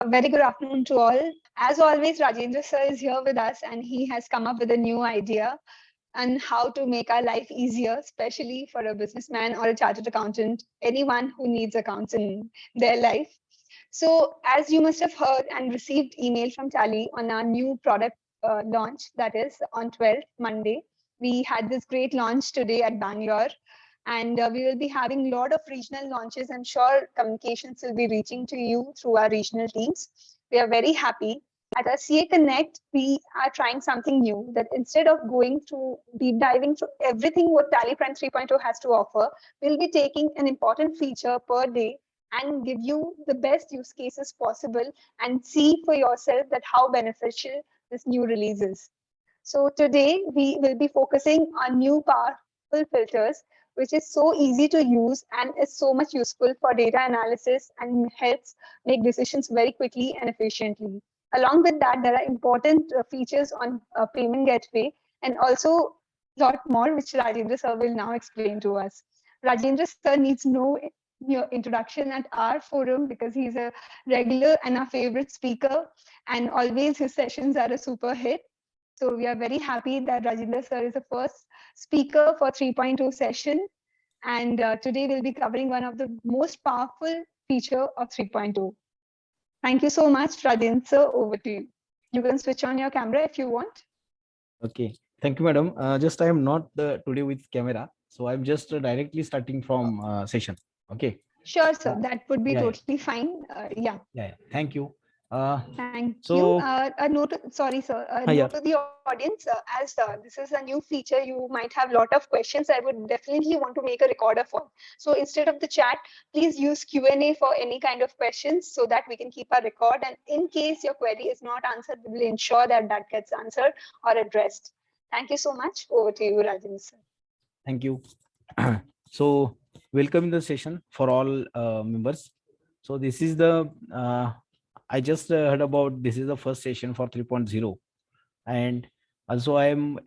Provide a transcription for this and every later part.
Very good afternoon to all. As always, Rajendra sir is here with us and he has come up with a new idea on how to make our life easier, especially for a businessman or a chartered accountant, anyone who needs accounts in their life. So, as you must have heard and received email from Tally on our new product launch, that is on 12th, Monday, we had this great launch today at Bangalore. And we will be having a lot of regional launches. I'm sure communications will be reaching to you through our regional teams. We are very happy. At our CA Connect, we are trying something new that instead of going through deep diving through everything what TallyPrime 3.0 has to offer, we'll be taking an important feature per day and give you the best use cases possible and see for yourself that how beneficial this new release is. So today we will be focusing on new powerful filters, which is so easy to use and is so much useful for data analysis and helps make decisions very quickly and efficiently. Along with that, there are important features on payment gateway and also a lot more, which Rajendra sir will now explain to us. Rajendra sir needs no introduction at our forum because he's a regular and our favorite speaker, and always his sessions are a super hit. So we are very happy that Rajendra sir is the first speaker for 3.0 session. And today we'll be covering one of the most powerful feature of 3.0. Thank you so much, Rajendra sir. Over to you. You can switch on your camera if you want. Okay, thank you, madam. Just I am not today with camera, so I'm just directly starting from session. Okay. Sure, sir. That would be Yeah, totally fine. Yeah. yeah. Thank you. Thank you. So A note, sorry, sir. A yeah, note to the audience, as this is a new feature, you might have a lot of questions. I would definitely want to make a recorder for. So instead of the chat, please use Q&A for any kind of questions so that we can keep a record. And in case your query is not answered, we will ensure that that gets answered or addressed. Thank you so much. Over to you, Rajendra sir. thank you. So welcome in the session for all members. So this is the I just heard about this is the first session for 3.0, and also I am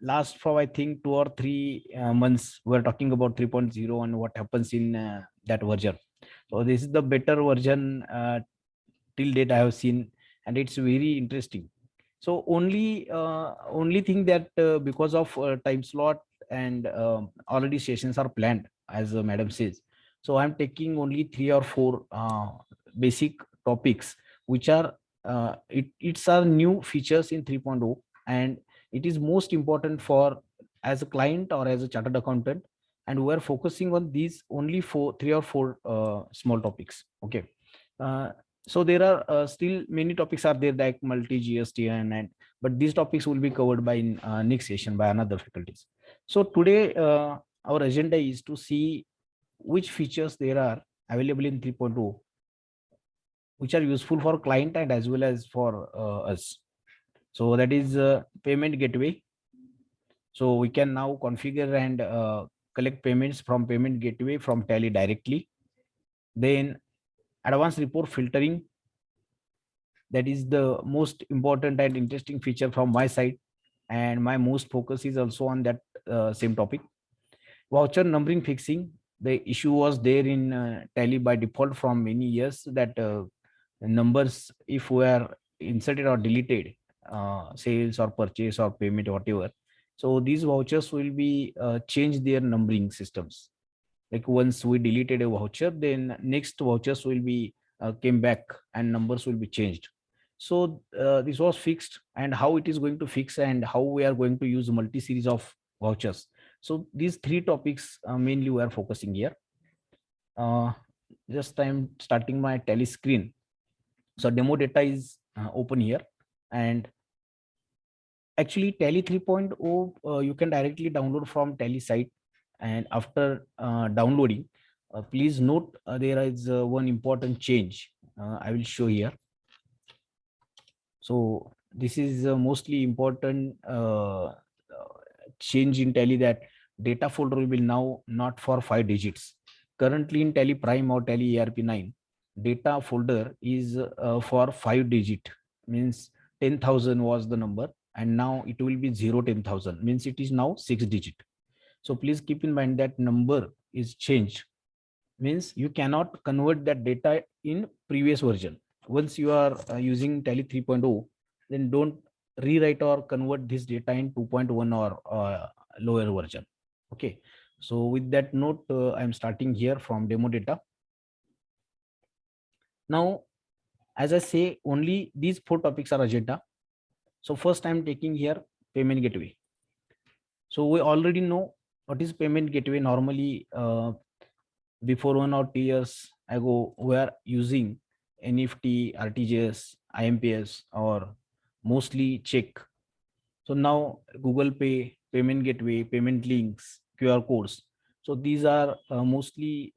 last for I think 2 or 3 months we're talking about 3.0 and what happens in that version. So this is the better version till date I have seen, and it's very interesting. So only thing that because of time slot and already sessions are planned as madam says, so I'm taking only 3 or 4 basic topics which are it's our new features in 3.0, and it is most important for as a client or as a chartered accountant, and we are focusing on these only 3 or 4 small topics. Okay. uh, so there are still many topics are there like multi-GSTIN, and but these topics will be covered by in next session by another faculties. So today our agenda is to see which features there are available in 3.0 which are useful for client and as well as for us. So that is payment gateway. So we can now configure and collect payments from payment gateway from Tally directly. Then advanced report filtering, that is the most important and interesting feature from my side, and my most focus is also on that same topic. Voucher numbering fixing, the issue was there in Tally by default from many years that numbers if were inserted or deleted, sales or purchase or payment whatever, so these vouchers will be change their numbering systems. Like once we deleted a voucher, then next vouchers will be came back and numbers will be changed. So this was fixed, and how it is going to fix and how we are going to use multi series of vouchers. So these 3 topics mainly we are focusing here. uh, just I'm starting my Tally screen. So demo data is open here, and actually Tally 3.0 you can directly download from Tally site. And after downloading, please note there is one important change I will show here. So this is mostly important change in Tally, that data folder will be now not for 5 digits. Currently in TallyPrime or Tally ERP 9, data folder is for 5 digit, means 10,000 was the number, and now it will be 0 10,000, means it is now 6 digit. So please keep in mind that number is changed Means you cannot convert that data in previous version. Once you are using Tally 3.0, then don't rewrite or convert this data in 2.1 or lower version. Okay. So with that note, I'm starting here from demo data. Now, as I say, only these 4 topics are agenda. So first I'm taking here payment gateway. So we already know what is payment gateway. Normally, before 1 or 2 years ago, we are using NEFT, RTGS, IMPS, or mostly check. So now Google Pay, payment gateway, payment links, QR codes. So these are mostly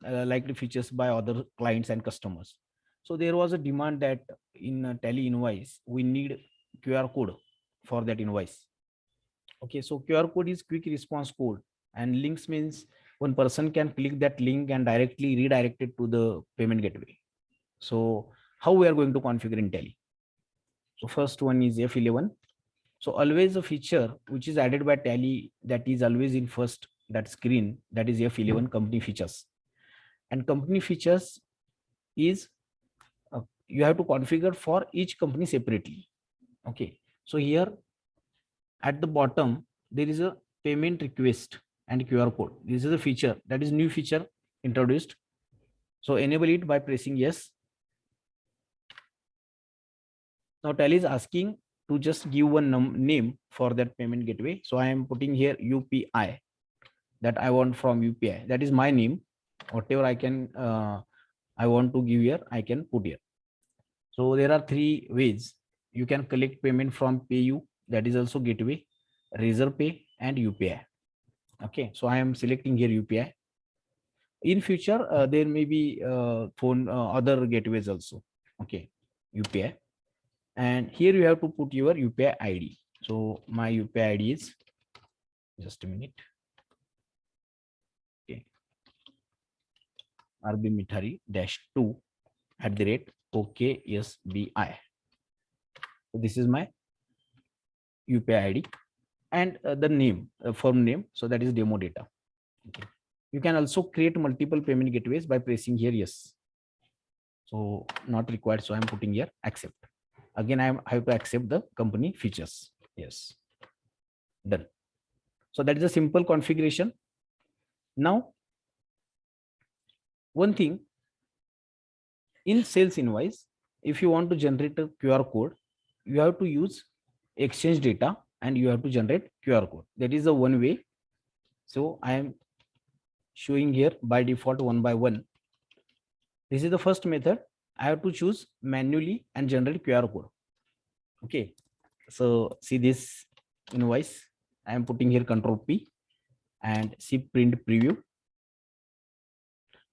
likely features by other clients and customers. So there was a demand that in Tally invoice, we need QR code for that invoice. Okay, so QR code is quick response code, and links means one person can click that link and directly redirect it to the payment gateway. So how we are going to configure in Tally? So first one is F11. So always a feature which is added by Tally that is always in first that screen, that is F11 company features. And company features is you have to configure for each company separately. Okay, so here at the bottom there is a payment request and QR code. This is a feature, that is new feature introduced. So enable it by pressing yes. Now Tally is asking to just give one name for that payment gateway. So I am putting here UPI, that I want from UPI. That is my name. Whatever I want to give here, I can put here. So there are 3 ways you can collect payment from PayU, that is also gateway, Razorpay, and UPI. Okay, so I am selecting here UPI. In future, there may be phone other gateways also. Okay, UPI. And here you have to put your UPI ID. So my UPI ID is, just a minute. Okay, RB Mithari -2 @OKSBI. So this is my UPI ID and the name, firm name. So that is demo data. Okay. You can also create multiple payment gateways by pressing here yes. So not required. So I'm putting here accept. Again, I have to accept the company features. Yes. Done. So that is a simple configuration. Now, one thing in sales invoice, if you want to generate a QR code, you have to use exchange data and you have to generate QR code. That is the one way. So I am showing here by default 1 by 1. This is the first method. I have to choose manually and generate QR code. Okay. So see this invoice. I am putting here Control P and see print preview.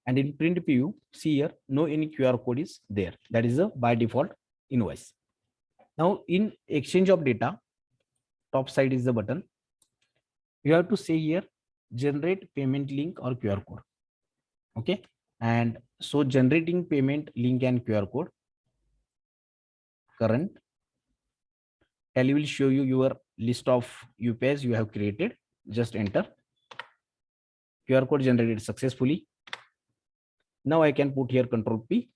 And in print preview, see here, no any QR code is there. That is a by default invoice. Now in exchange of data, top side is the button. You have to say here, generate payment link or QR code. Okay. And so generating payment link and QR code, current. Tally will show you your list of UPIs you have created. Just enter. QR code generated successfully. Now I can put here Control P.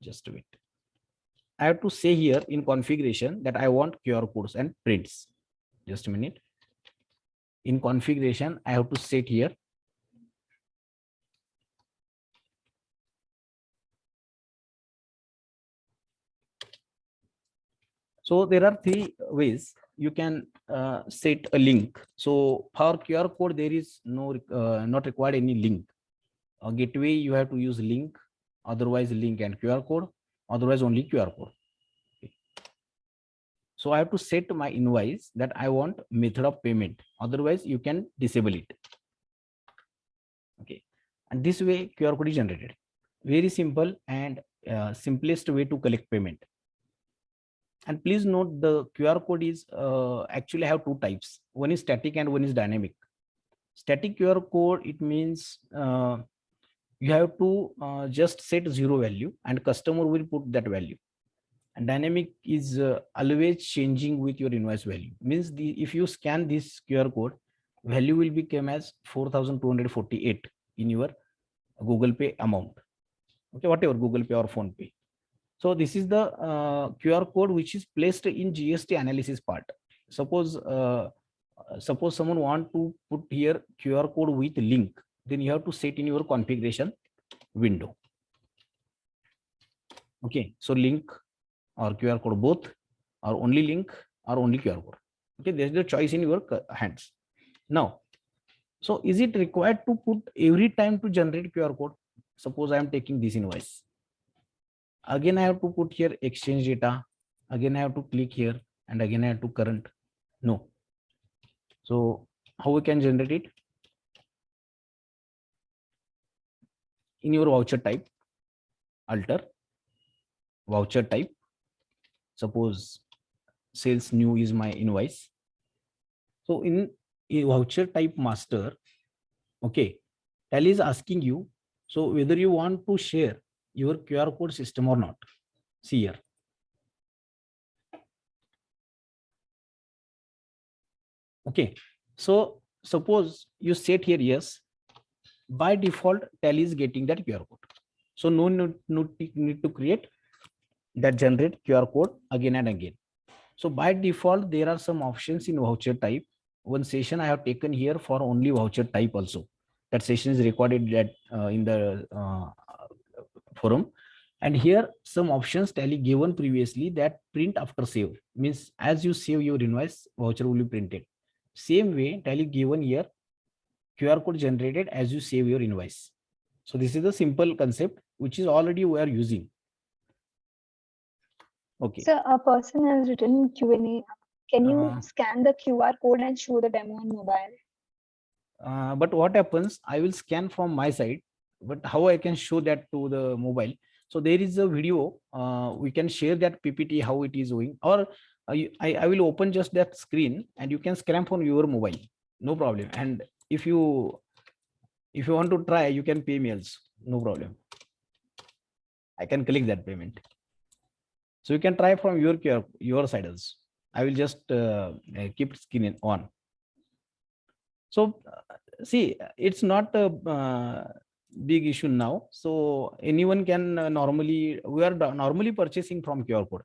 Just wait. I have to say here in configuration that I want QR codes and prints. Just a minute. In configuration, I have to set here so there are 3 ways you can set a link. So for QR code, there is no not required any link. A gateway you have to use link, otherwise link and QR code, otherwise only QR code. Okay. So I have to set my invoice that I want method of payment. Otherwise you can disable it. Okay, and this way QR code is generated. Very simple and simplest way to collect payment. And please note the QR code is actually have 2 types. One is static and one is dynamic. Static QR code, it means you have to just set 0 value and customer will put that value. And dynamic is always changing with your invoice value. Means if you scan this QR code, value will become as 4,248 in your Google Pay amount. Okay, whatever Google Pay or Phone Pay. So this is the QR code which is placed in GST analysis part. Suppose someone want to put here QR code with link, then you have to set in your configuration window. Okay, so link or QR code both, or only link or only QR code. Okay, there's the choice in your hands. Now, so is it required to put every time to generate QR code? Suppose I am taking this invoice. Again, I have to put here exchange data. Again, I have to click here, and again I have to current. No. So how we can generate it? In your voucher type, alter voucher type. Suppose sales new is my invoice. So in a voucher type master, okay, Tally is asking you, so whether you want to share your QR code system or not. See here. Okay, so suppose you set here yes, by default Tally is getting that QR code. So no need to create that generate QR code again and again. So by default, there are some options in voucher type. One session I have taken here for only voucher type also. That session is recorded that in the forum. And here some options Tally given previously, that print after save, means as you save your invoice, voucher will be printed. Same way Tally given here QR code generated as you save your invoice. So this is the simple concept which is already we are using. Okay. So a person has written Q&A. Can you scan the QR code and show the demo on mobile? But what happens, I will scan from my side, but how I can show that to the mobile? So there is a video, we can share that PPT, how it is going, or I will open just that screen and you can scan from your mobile, no problem. And if you want to try, you can pay me also, no problem. I can click that payment. So you can try from your side also. I will just keep screen on. So see, it's not a big issue now. So anyone can normally, we are normally purchasing from QR code.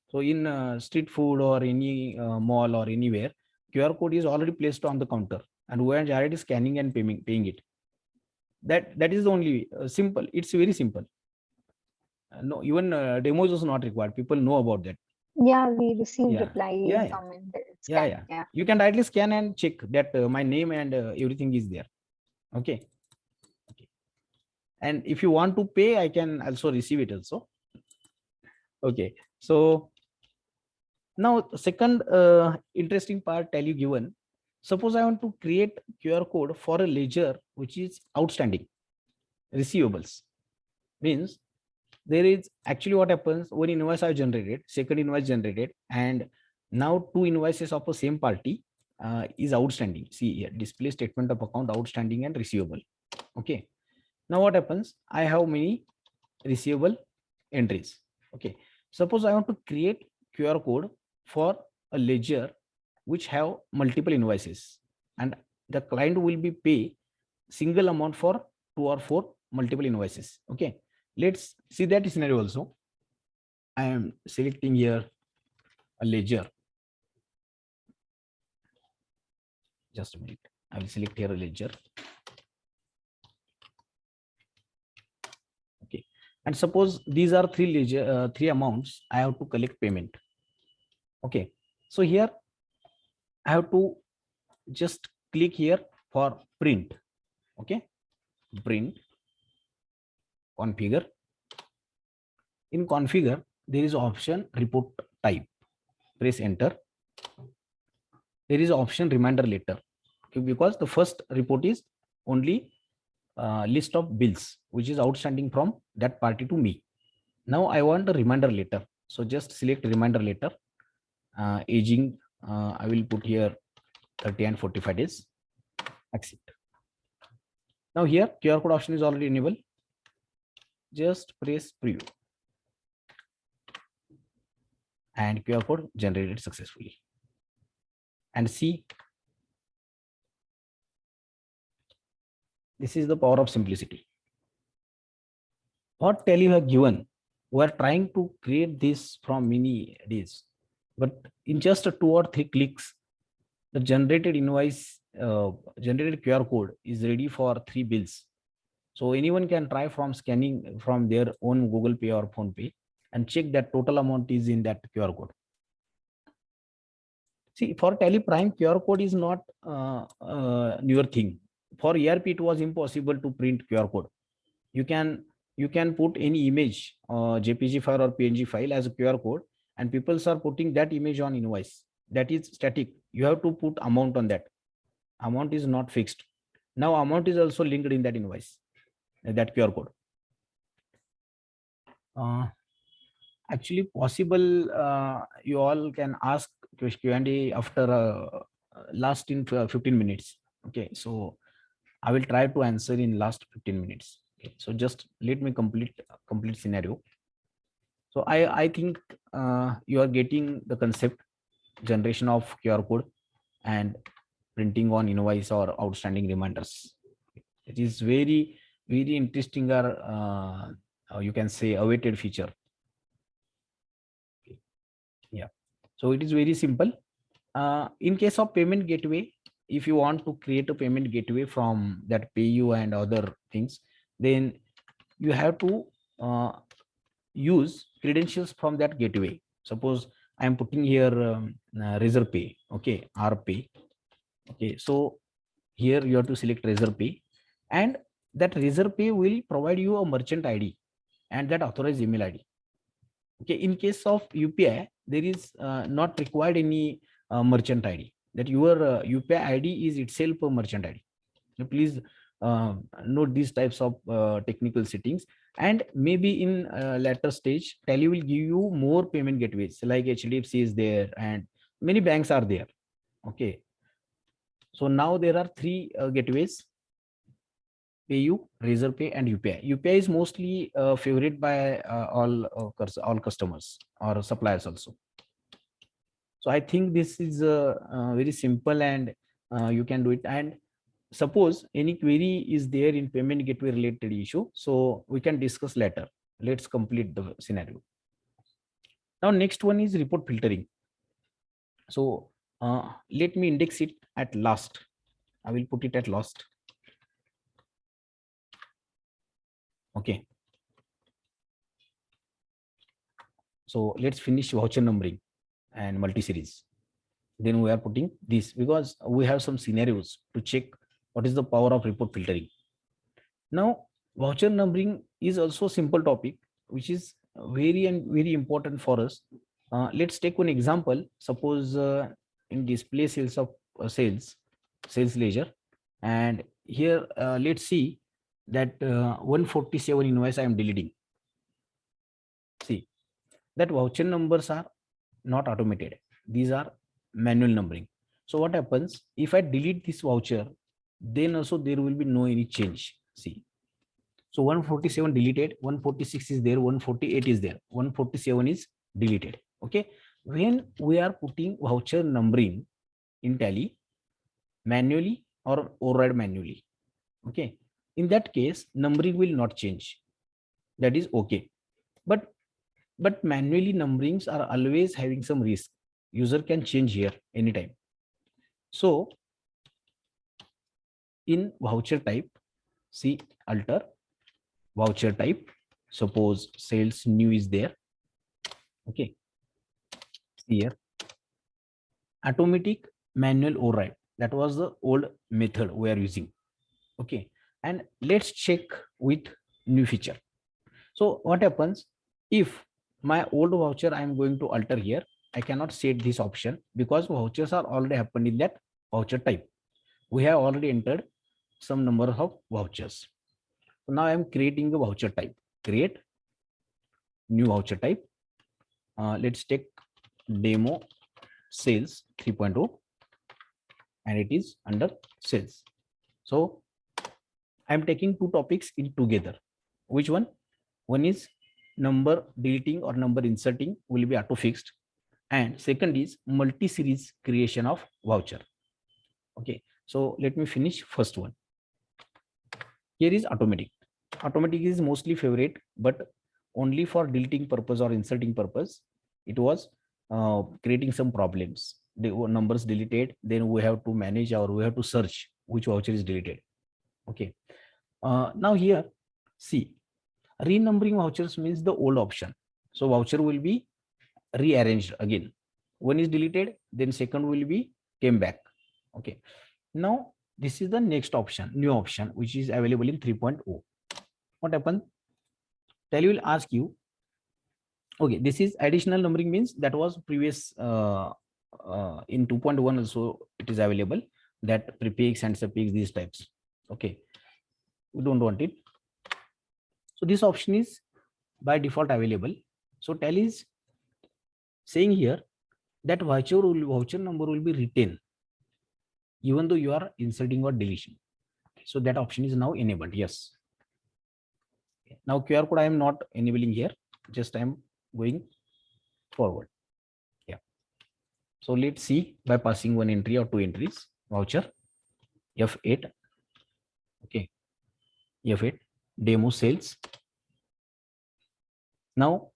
So in street food or any mall or anywhere, QR code is already placed on the counter, and we are already scanning and paying it. That is the only simple. It's very simple. No, even demos is not required. People know about that. Yeah, we received reply Yeah. comment. Yeah. You can directly scan and check that my name and everything is there. Okay. And if you want to pay, I can also receive it also. Okay. So now second interesting part Tally given. Suppose I want to create QR code for a ledger which is outstanding, receivables. Means there is actually what happens, one invoice I generated, second invoice generated, and now two invoices of the same party is outstanding. See here, display statement of account outstanding and receivable. Okay. Now what happens? I have many receivable entries. Okay. Suppose I want to create QR code for a ledger which have multiple invoices, and the client will be pay single amount for 2 or 4 multiple invoices. Okay. Let's see that scenario also. I am selecting here a ledger. Just a minute. I will select here a ledger. Okay. And suppose these are three amounts I have to collect payment. Okay. So here I have to just click here for print. Okay. Print, configure. In configure, there is option report type. Press enter. There is option reminder letter. Okay, because the first report is only list of bills which is outstanding from that party to me. Now I want a reminder letter. So just select reminder letter. Aging, I will put here 30 and 45 days. Accept. Now here QR code option is already enabled. Just press preview. And QR code generated successfully. And see, This is the power of simplicity. What tell you have given, we are trying to create this from many days, but in just a 2 or 3 clicks, the generated invoice, generated QR code is ready for 3 bills. So anyone can try from scanning from their own Google Pay or Phone Pay and check that total amount is in that QR code. See, for TallyPrime, QR code is not newer thing. For ERP, it was impossible to print QR code. You can put any image, JPG file or PNG file as a QR code, and people are putting that image on invoice. That is static. You have to put amount on that. Amount is not fixed. Now amount is also linked in that invoice, that QR code. Actually possible, you all can ask Q&A after last in 15 minutes. Okay, so I will try to answer in last 15 minutes. Okay, so just let me complete scenario. So I think you are getting the concept, generation of QR code and printing on invoice or outstanding reminders. It is very interesting, or you can say awaited feature. Yeah, so it is very simple. In case of payment gateway, if you want to create a payment gateway from that PayU and other things, then you have to use credentials from that gateway. Suppose I am putting here Razor Pay, okay, RPay. Okay, so here you have to select Razor Pay, and that Razor Pay will provide you a merchant ID and that authorized email ID. Okay, in case of UPI, there is not required any merchant ID. That your UPI ID is itself a merchant ID. So please note these types of technical settings, and maybe in later stage, Tally will give you more payment gateways, like HDFC is there and many banks are there. Okay, so now there are 3 gateways: PayU, Razorpay, and UPI. UPI is mostly favored by all customers or suppliers also. So I think this is very simple, and you can do it. And suppose any query is there in payment gateway related issue, so we can discuss later. Let's complete the scenario. Now next one is report filtering. So let me index it at last. I will put it at last. Okay. So let's finish voucher numbering and multi-series. Then we are putting this because we have some scenarios to check what is the power of report filtering. Now, voucher numbering is also a simple topic, which is very important for us. Let's take one example. Suppose in display sales of sales ledger, and here let's see that 147 invoice I am deleting. See, that voucher numbers are not automated. These are manual numbering. So what happens if I delete this voucher, then also there will be no any change. See, so 147 deleted, 146 is there, 148 is there, 147 is deleted. Okay, when we are putting voucher numbering in Tally manually or override manually, okay, in that case numbering will not change. That is okay, but manually numberings are always having some risk. User can change here anytime. So in voucher type, see, alter voucher type. Suppose sales new is there. Okay, here automatic manual override, that was the old method we are using. Okay, and let's check with new feature. So what happens if my old voucher I am going to alter here? I cannot set this option because vouchers are already happened in that voucher type. We have already entered some number of vouchers. So now I am creating a voucher type. Create new voucher type. Let's take demo sales 3.0, and it is under sales. So I am taking two topics in together. Which one? One is number deleting or number inserting will be auto fixed, and second is multi-series creation of voucher. Okay, so let me finish first one. Here is automatic. Automatic is mostly favorite, but only for deleting purpose or inserting purpose. It was creating some problems. The numbers deleted, then we have to manage or we have to search which voucher is deleted. Okay. Now here, see, renumbering vouchers means the old option. So voucher will be rearranged again. One is deleted, then second will be came back. Okay. Now this is the next option, new option, which is available in 3.0. What happens? Tally will ask you, okay, this is additional numbering means that was previous in 2.1 also it is available, that prefix and suffix, these types. Okay, we don't want it. So this option is by default available. So Tally is saying here that voucher number will be retained even though you are inserting or deletion. So that option is now enabled. Yes. Now QR code I am not enabling here, just I am going forward. Yeah. So let's see by passing one entry or two entries. Voucher F8. Okay. F8 demo sales. Now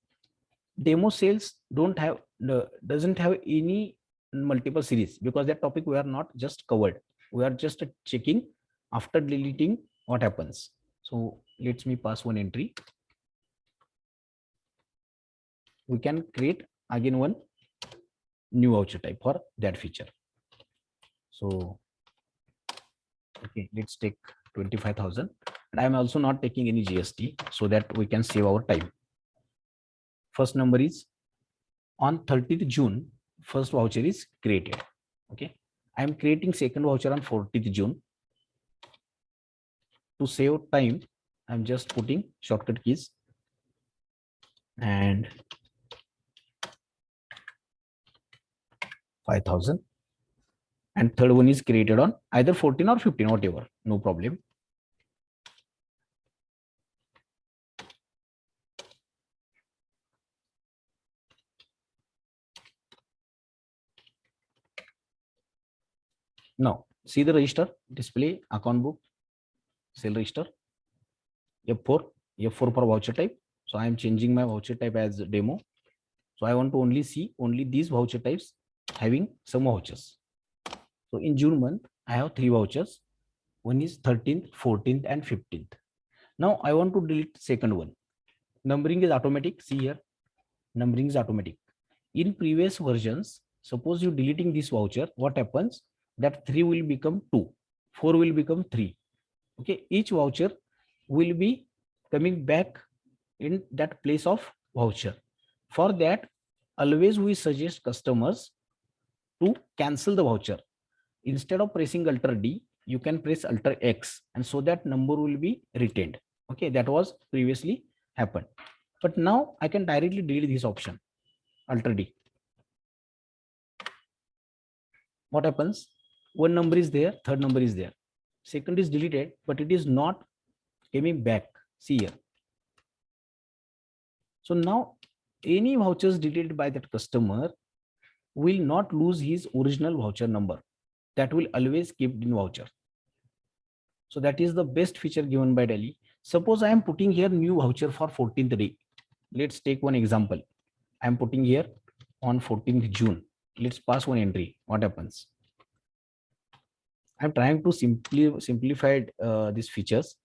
demo sales doesn't have any multiple series because that topic we are not just covered. We are just checking after deleting what happens. So let me pass one entry. We can create again one new voucher type for that feature. So okay, let's take 25,000, and I'm also not taking any GST so that we can save our time. First number is on 30th June, first voucher is created. Okay, I'm creating second voucher on 14th June. To save time, I'm just putting shortcut keys and 5,000, and third one is created on either 14 or 15, whatever, no problem. Now see the register, display, account book, sale register, F4 for voucher type. So I am changing my voucher type as demo. So I want to only see only these voucher types having some vouchers. So in June month, I have 3 vouchers. One is 13th, 14th, and 15th. Now I want to delete second one. Numbering is automatic. See here, numbering is automatic. In previous versions, suppose you deleting this voucher, what happens? That 3 will become 2, 4 will become 3. Okay, each voucher will be coming back in that place of voucher. For that, always we suggest customers to cancel the voucher. Instead of pressing Alt D, you can press Alt X, and so that number will be retained. Okay, that was previously happened. But now I can directly delete this option, Alt D. What happens? One number is there, third number is there. Second is deleted, but it is not coming back. See here. So now any vouchers deleted by that customer will not lose his original voucher number. That will always keep in voucher. So that is the best feature given by Tally. Suppose I am putting here new voucher for 14th day. Let's take one example. I am putting here on 14th June. Let's pass one entry. What happens? I'm trying to simplify these features,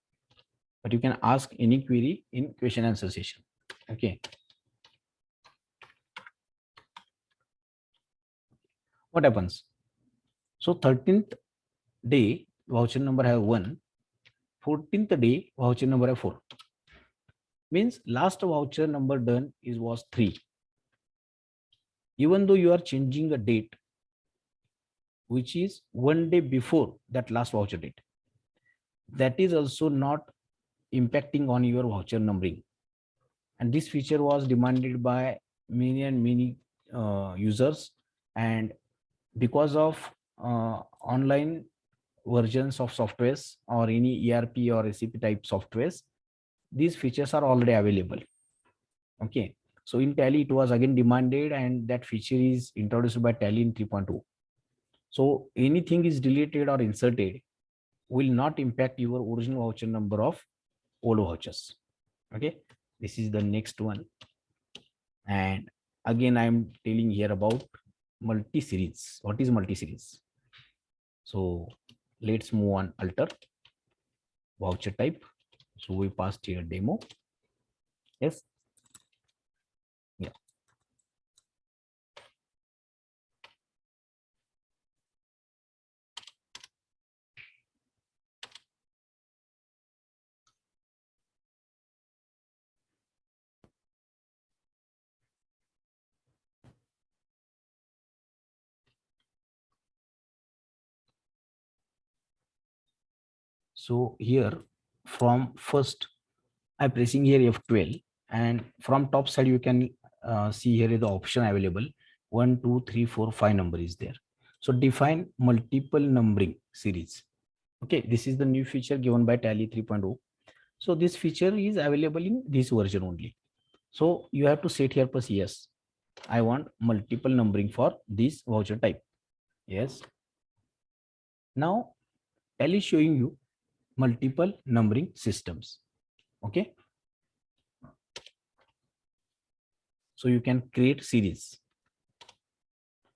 but you can ask any query in question and answer session. Okay. What happens? So 13th day voucher number have 1, 14th day voucher number have 4. Means last voucher number done was 3. Even though you are changing a date, which is 1 day before that last voucher date, that is also not impacting on your voucher numbering. And this feature was demanded by many and many users, and because of online versions of softwares or any ERP or SAP type softwares, these features are already available. Okay, so in Tally it was again demanded, and that feature is introduced by Tally in 3.2. So anything is deleted or inserted, will not impact your original voucher number of old vouchers. Okay, this is the next one. And again, I'm telling here about multi-series. What is multi-series? So let's move on alter voucher type. So we passed here demo. Yes. Yeah. So here from first, I'm pressing here F12, and from top side you can see here is the option available. 1, 2, 3, 4, 5 number is there. So define multiple numbering series. Okay, this is the new feature given by Tally 3.0. So this feature is available in this version only. So you have to set here plus yes. I want multiple numbering for this voucher type. Yes. Now Tally is showing you multiple numbering systems. Okay. So you can create series.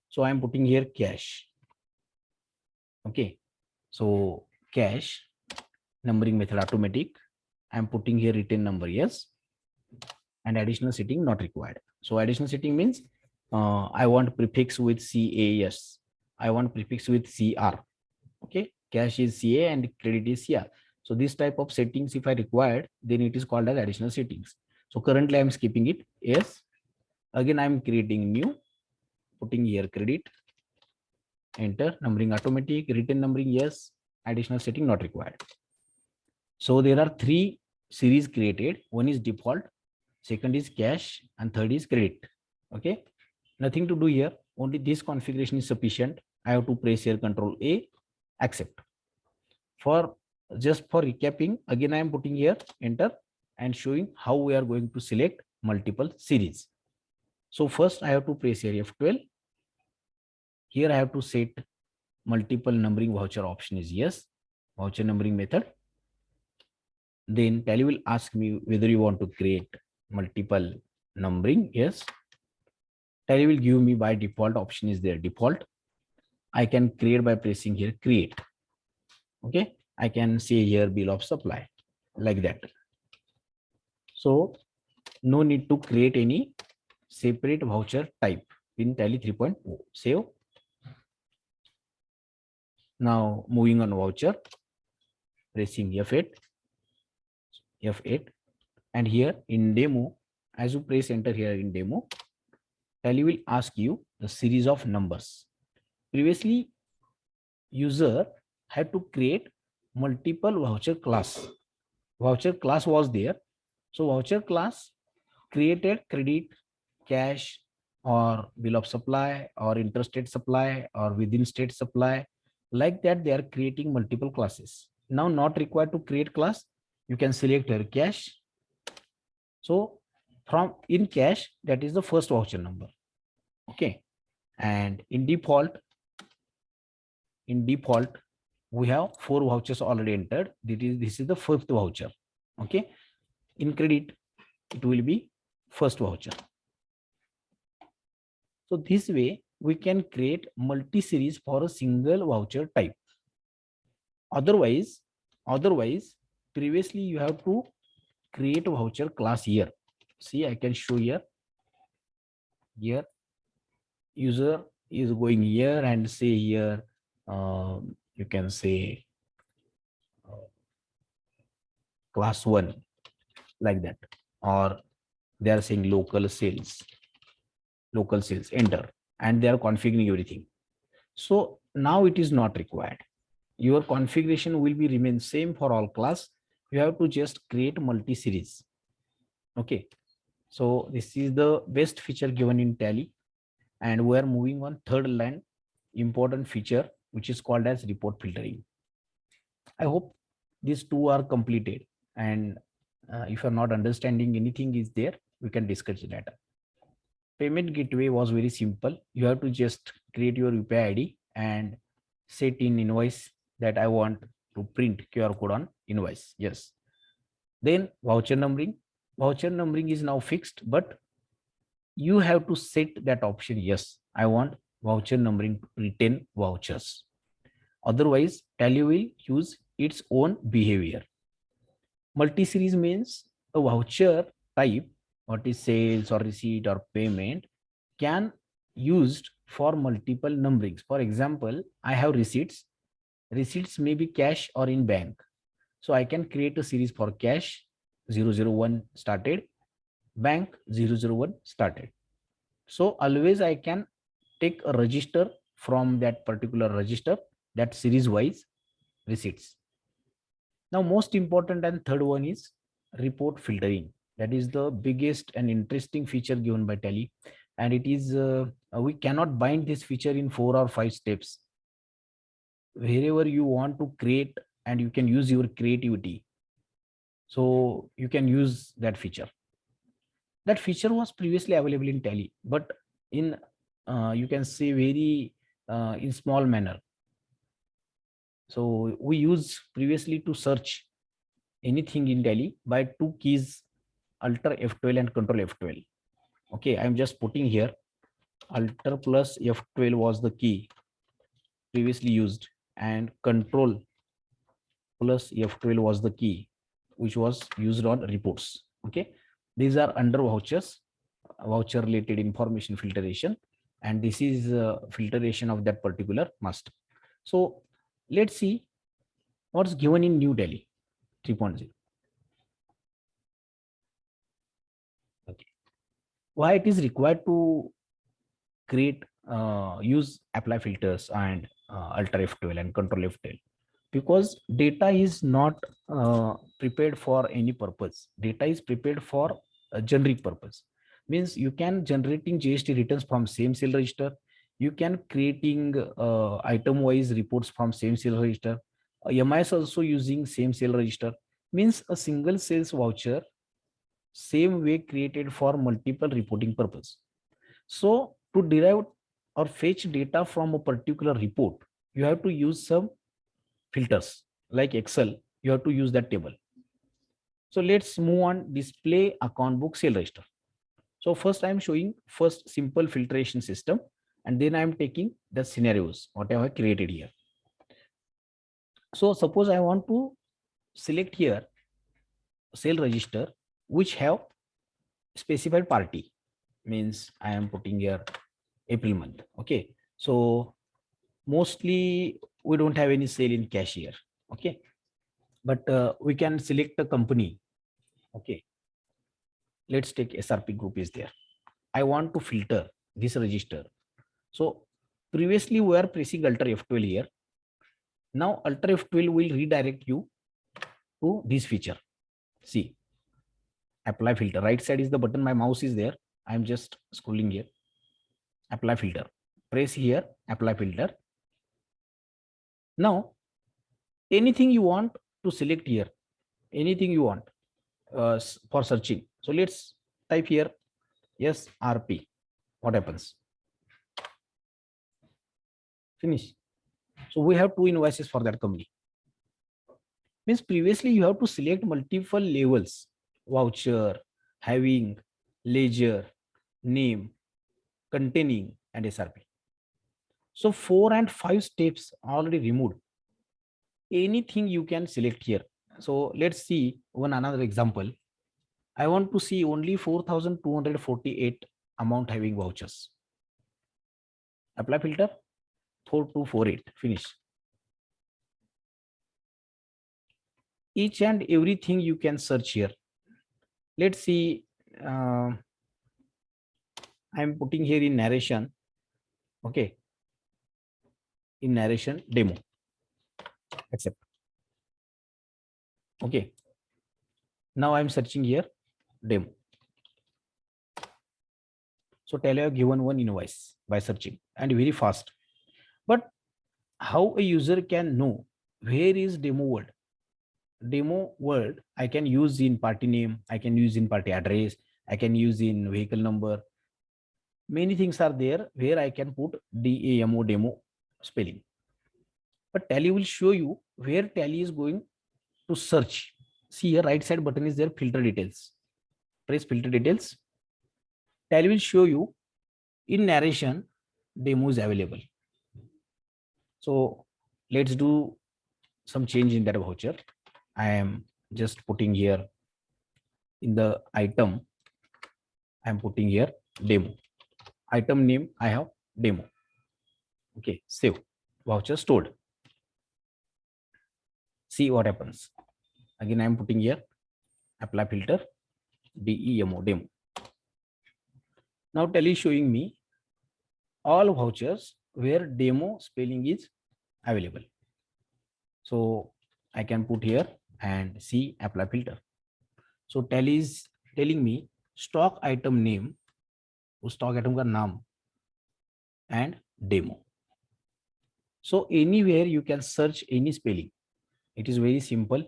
So I'm putting here cash. Okay. So cash numbering method automatic. I'm putting here written number, yes. And additional setting not required. So additional setting means I want prefix with CAS. I want prefix with CR. Okay. Cash is CA and credit is CR. So this type of settings, if I required, then it is called as additional settings. So currently I'm skipping it. Yes. Again, I'm creating new, putting here credit, enter, numbering automatic, written numbering, yes, additional setting not required. So there are 3 series created. One is default, second is cash, and third is credit. Okay, nothing to do here. Only this configuration is sufficient. I have to press here Control A, accept. For just for recapping, again I am putting here enter and showing how we are going to select multiple series. So first I have to press here F12. Here I have to set multiple numbering voucher option is yes, voucher numbering method. Then Tally will ask me whether you want to create multiple numbering. Yes. Tally will give me by default option is there default. I can create by pressing here create. Okay. I can say here bill of supply like that. So no need to create any separate voucher type in Tally 3.0. Save. Now moving on voucher, pressing F8, F8, and here in demo, as you press enter here in demo, Tally will ask you the series of numbers. Previously, user had to create multiple voucher class. Voucher class was there. So voucher class created credit, cash, or bill of supply, or interstate supply, or within state supply. Like that, they are creating multiple classes. Now not required to create class. You can select your cash. So from in cash, that is the first voucher number. Okay. And in default, we have 4 vouchers already entered. This is the 5th voucher. Okay. In credit, it will be first voucher. So this way we can create multi-series for a single voucher type. Otherwise, previously you have to create a voucher class here. See, I can show here. Here, user is going here and say here, you can say class 1 like that, or they are saying local sales, enter, and they are configuring everything. So now it is not required. Your configuration will be remain same for all class. You have to just create multi-series. Okay. So this is the best feature given in Tally, and we are moving on third line important feature, which is called as report filtering. I hope these 2 are completed, and if you're not understanding anything is there, we can discuss later. Payment gateway was very simple. You have to just create your UPI ID and set in invoice that I want to print QR code on invoice. Yes. Then voucher numbering. Voucher numbering is now fixed, but you have to set that option. Yes, I want voucher numbering to retain vouchers. Otherwise, Tally will use its own behavior. Multi-series means a voucher type, what is sales or receipt or payment, can used for multiple numberings. For example, I have receipts. Receipts may be cash or in bank. So I can create a series for cash 001 started, bank 001 started. So always I can take a register from that particular register, that series wise receipts. Now, most important and third one is report filtering. That is the biggest and interesting feature given by Tally. And it is, we cannot bind this feature in 4 or 5 steps. Wherever you want to create and you can use your creativity. So you can use that feature. That feature was previously available in Tally, but in, you can say very in small manner. So we use previously to search anything in Tally by 2 keys, Alt F12 and Control F12. Okay, I'm just putting here Alt plus F12 was the key previously used, and Control plus F12 was the key which was used on reports. Okay, these are under vouchers, voucher related information filtration, and this is filtration of that particular master. So let's see what's given in New Delhi 3.0. Okay, why it is required to create use apply filters and Alt F12 and Control F12, because data is not prepared for any purpose. Data is prepared for a generic purpose. Means you can generating GST returns from same sale register. You can creating item wise reports from same sale register. MIS also using same sale register. Means a single sales voucher same way created for multiple reporting purpose. So to derive or fetch data from a particular report, you have to use some filters like Excel. You have to use that table. So let's move on. Display account book sale register. So first I'm showing first simple filtration system, and then I'm taking the scenarios whatever I created here. So suppose I want to select here sale register which have specified party, means I am putting here April month. Okay, so mostly we don't have any sale in cash here. Okay, but we can select a company. Okay, let's take SRP group is there. I want to filter this register. So previously we are pressing Alt F12 here. Now Alt F12 will redirect you to this feature. See, apply filter. Right side is the button. My mouse is there. I'm just scrolling here. Apply filter. Press here. Apply filter. Now anything you want to select here. Anything you want for searching. So let's type here. Yes, RP. What happens? Finish. So we have 2 invoices for that company. Means previously you have to select multiple levels: voucher, having, ledger, name, containing, and SRP. So 4 and 5 steps already removed. Anything you can select here. So let's see one another example. I want to see only 4,248 amount having vouchers. Apply filter 4248. Finish. Each and everything you can search here. Let's see. I'm putting here in narration. Okay. In narration demo. Accept. Okay. Now I'm searching here demo. So tell you have given one invoice by searching and very fast. But how a user can know where is demo word? Demo word I can use in party name, I can use in party address, I can use in vehicle number. Many things are there where I can put DAMO demo spelling. But Tally will show you where Tally is going to search. See here, right side button is there, filter details. Press filter details. Tally will show you in narration demo is available. So let's do some change in that voucher. I am just putting here in the item, I am putting here demo. Item name I have demo. Okay, save. Voucher stored. See what happens. Again, I am putting here apply filter demo demo. Now Tally is showing me all vouchers where demo spelling is available. So I can put here and see apply filter. So Tally is telling me stock item name, उस stock item का नाम and demo. So anywhere you can search any spelling. It is very simple,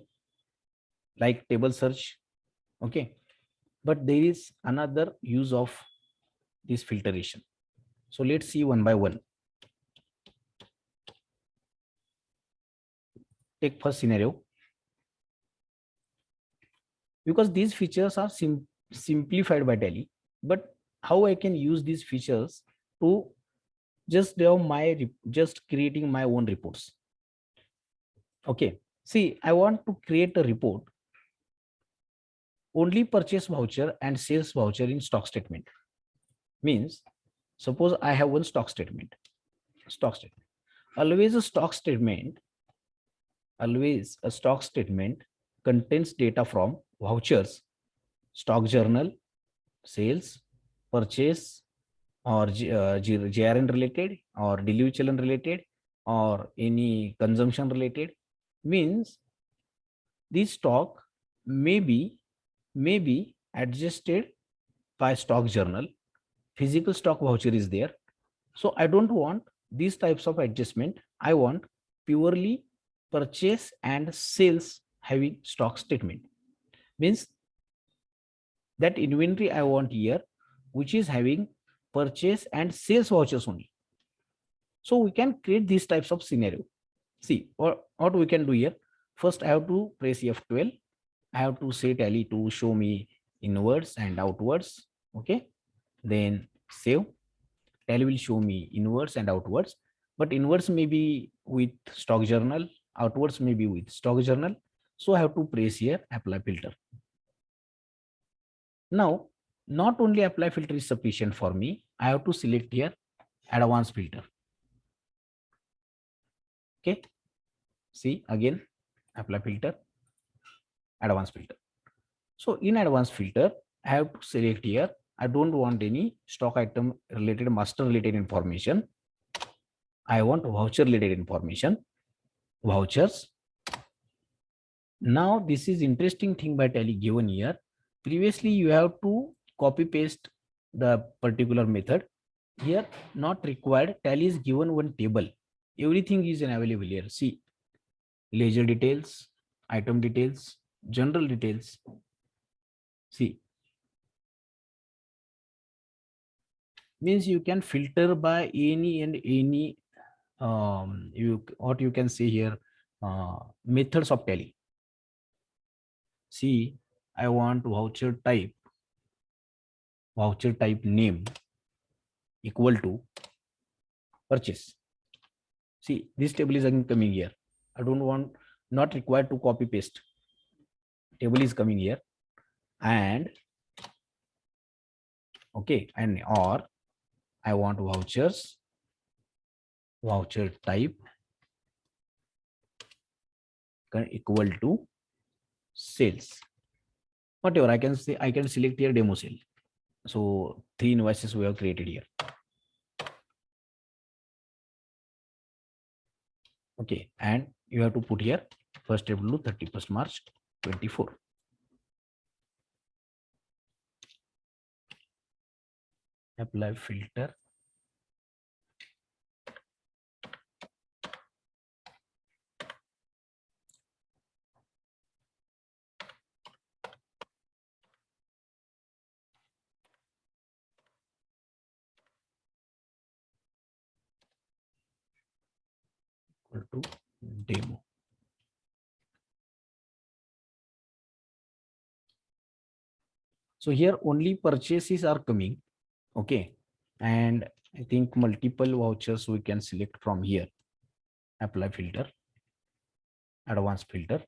like table search. Okay, but there is another use of this filtration. So let's see one by one. Take first scenario. Because these features are simplified by Tally, but how I can use these features to just do just creating my own reports. Okay, see, I want to create a report only purchase voucher and sales voucher in stock statement. Means suppose I have one stock statement. Always a stock statement contains data from vouchers, stock journal, sales, purchase, or JRN related, or delivery challenge related, or any consumption related. Means this stock may be adjusted by stock journal. Physical stock voucher is there. So I don't want these types of adjustment. I want purely purchase and sales having stock statement. Means that inventory I want here, which is having purchase and sales vouchers only. So we can create these types of scenario. See, what we can do here. First, I have to press F12. I have to say Tally to show me inwards and outwards. Okay. Then save. Tally will show me inwards and outwards. But inwards may be with stock journal. Outwards may be with stock journal. So I have to press here apply filter. Now, not only apply filter is sufficient for me. I have to select here advanced filter. Okay. See again apply filter, advanced filter. So in advanced filter, I have to select here. I don't want any stock item related, master related information. I want voucher related information. Vouchers. Now this is interesting thing by Tally given here. Previously you have to copy paste the particular method. Here not required. Tally is given one table. Everything is available here. See, ledger details, item details, general details. See, means you can filter by any and any what you can say here methods of Tally. See, I want voucher type name equal to purchase. See, this table is again coming here. I don't want, not required to copy paste. Table is coming here, and okay, and or I want vouchers, voucher type equal to sales. Whatever I can say, I can select here demo sale. So 3 invoices we have created here. Okay, and you have to put here first April to 31st March 24. Apply filter. Equal to demo. So here only purchases are coming. Okay. And I think multiple vouchers we can select from here. Apply filter, advanced filter.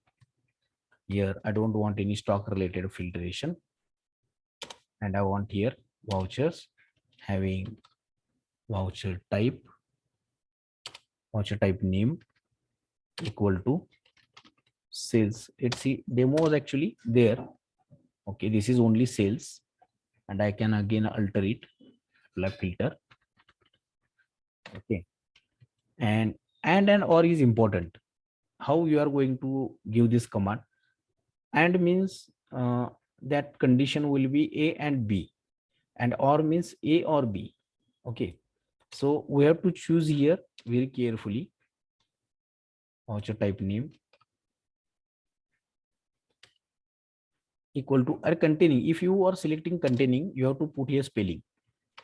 Here I don't want any stock related filtration. And I want here vouchers having voucher type name equal to sales. Let's see, demo is actually there. Okay, this is only sales, and I can again alter it. Apply filter. Okay, and or is important. How you are going to give this command? And means that condition will be A and B, and or means A or B. Okay, so we have to choose here very carefully. Voucher type name equal to or containing. If you are selecting containing, you have to put here spelling,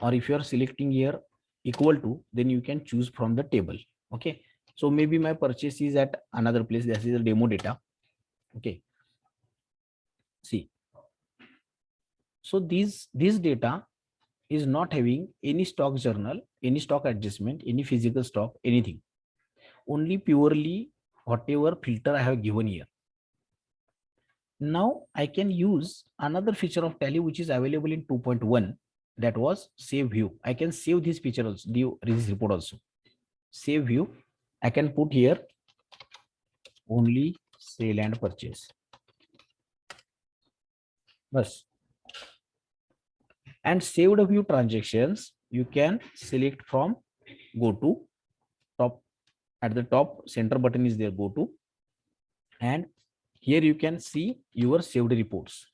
or if you are selecting here equal to, then you can choose from the table. Okay, so maybe my purchase is at another place. This is the demo data. Okay, see, so this data is not having any stock journal, any stock adjustment, any physical stock, anything, only purely whatever filter I have given here. Now I can use another feature of Tally which is available in 2.1, that was save view. I can save this feature also, this report also. Save view, I can put here only sale and purchase. Bas. And saved view transactions, you can select from go to top. At the top center button is there, go to, and here you can see your saved reports.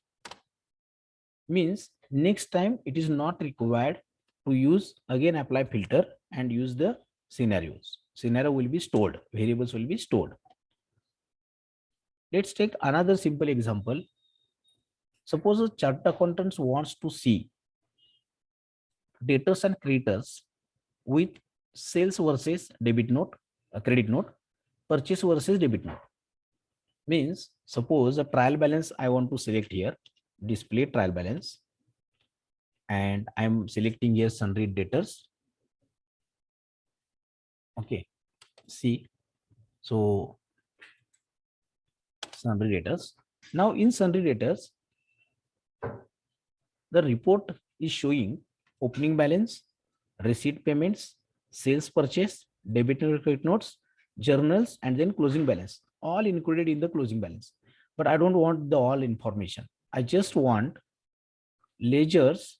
Means next time it is not required to use again apply filter and use the scenarios. Scenario will be stored, variables will be stored. Let's take another simple example. Suppose a chart accountant wants to see debtors and creditors with sales versus debit note, credit note, purchase versus debit note. Means suppose a trial balance I want to select here, display trial balance, and I'm selecting here sundry debtors. Okay, see, so sundry debtors. Now in sundry debtors, the report is showing opening balance, receipt payments, sales purchase, debit and credit notes, journals, and then closing balance, all included in the closing balance. But I don't want the all information. I just want ledgers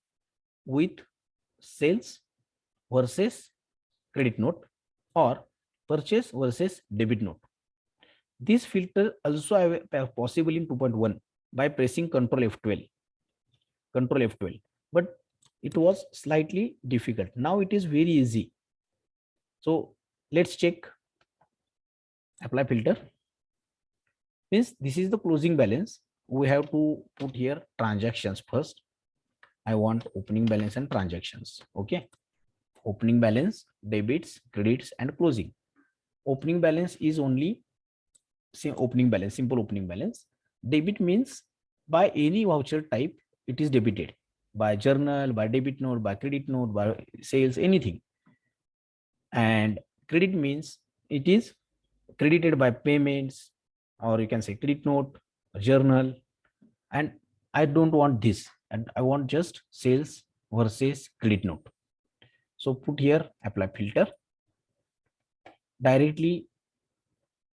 with sales versus credit note or purchase versus debit note. This filter also possible in 2.1 by pressing Ctrl F12, but it was slightly difficult. Now it is very easy. So let's check. Apply filter. Means this is the closing balance. We have to put here transactions first. I want opening balance and transactions. Okay, opening balance, debits, credits, and closing. Opening balance is only opening balance, simple opening balance. Debit means by any voucher type it is debited, by journal, by debit note, by credit note, by sales, anything. And credit means it is credited by payments, or you can say credit note, journal. And I don't want this, and I want just sales versus credit note. So put here apply filter. Directly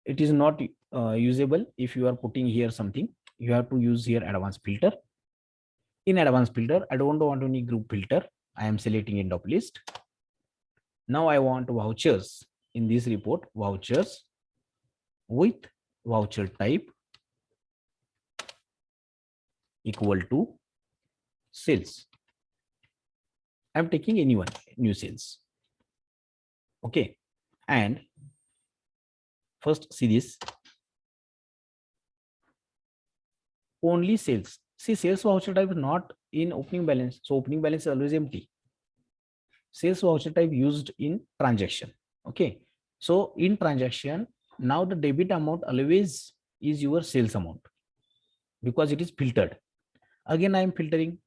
it is not usable. If you are putting here something, you have to use here advanced filter. In advanced filter, I don't want any group filter. I am selecting end of list. Now I want vouchers. In this report, vouchers with voucher type equal to sales. I'm taking anyone, new sales. Okay, and first see this, only sales. See, sales voucher type is not in opening balance, so opening balance is always empty. Sales voucher type used in transaction. Okay, so in transaction, now the debit amount always is your sales amount because it is filtered. Again I am filtering,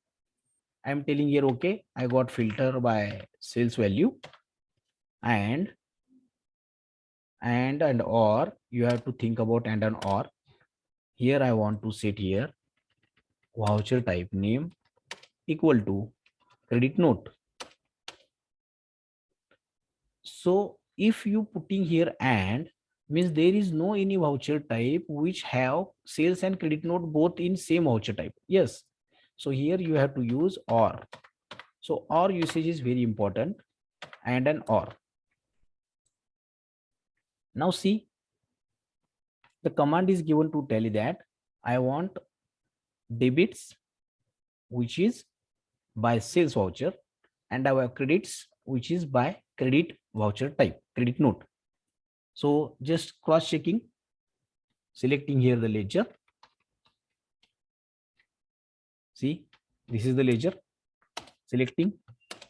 I'm telling here, okay, I got filter by sales value and or you have to think about and or. Here I want to set here voucher type name equal to credit note. So if you putting here and means there is no any voucher type which have sales and credit note both in same voucher type. Yes. So here you have to use or. So or usage is very important and an or. Now see, the command is given to tell that I want debits which is by sales voucher and I have credits which is by credit voucher type, credit note. So just cross checking, selecting here the ledger. See, this is the ledger, selecting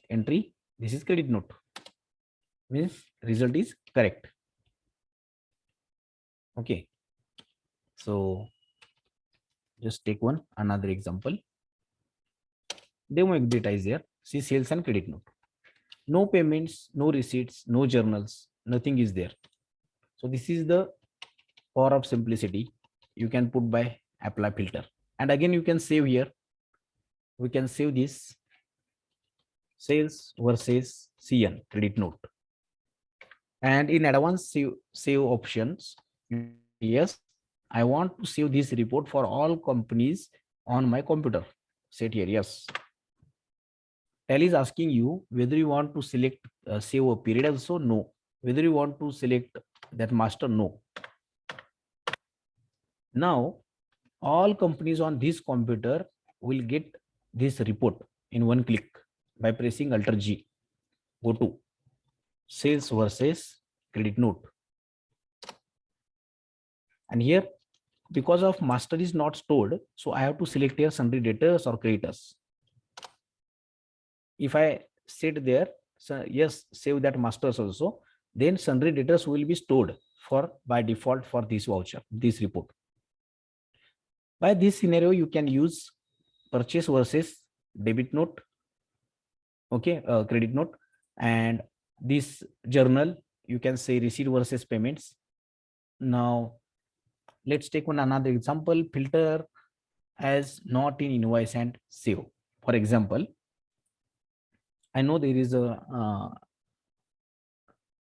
entry, this is credit note, means result is correct. Okay, so just take another example. Demo data is there. See, sales and credit note. No payments, no receipts, no journals, nothing is there. So this is the power of simplicity. You can put by apply filter. And again, you can save here. We can save this sales versus CN credit note. And in advanced save options, you can say, yes, I want to save this report for all companies on my computer. Set here, yes. Tally is asking you whether you want to select save a period also, no. Whether you want to select that master, no. Now, all companies on this computer will get this report in one click by pressing Alt G. Go to sales versus credit note. And here, because of master is not stored, so I have to select here sundry debtors or creditors. If I set there, so yes, save that masters also, then sundry debtors will be stored for by default for this voucher, this report. By this scenario, you can use purchase versus debit note, okay, credit note, and this journal, you can say receipt versus payments. Now, let's take another example, filter as not in invoice and save. For example, I know there is a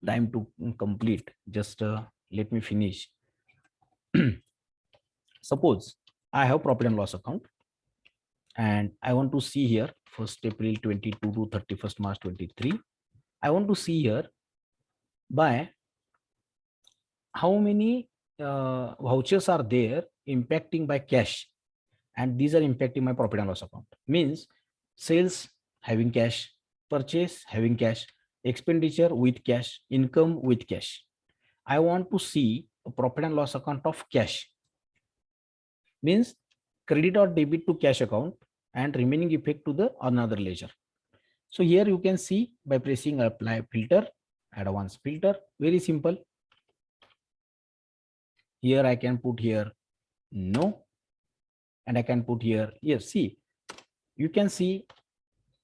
time to complete. Just let me finish. Suppose I have profit and loss account and I want to see here 1st April 22 to 31st March 23. I want to see here by how many vouchers are there impacting by cash, and these are impacting my profit and loss account. Means sales having cash, purchase having cash, expenditure with cash, income with cash. I want to see a profit and loss account of cash. Means credit or debit to cash account and remaining effect to the another ledger. So here you can see by pressing apply filter, advanced filter, very simple. Here I can put here no, and I can put here yes. See, you can see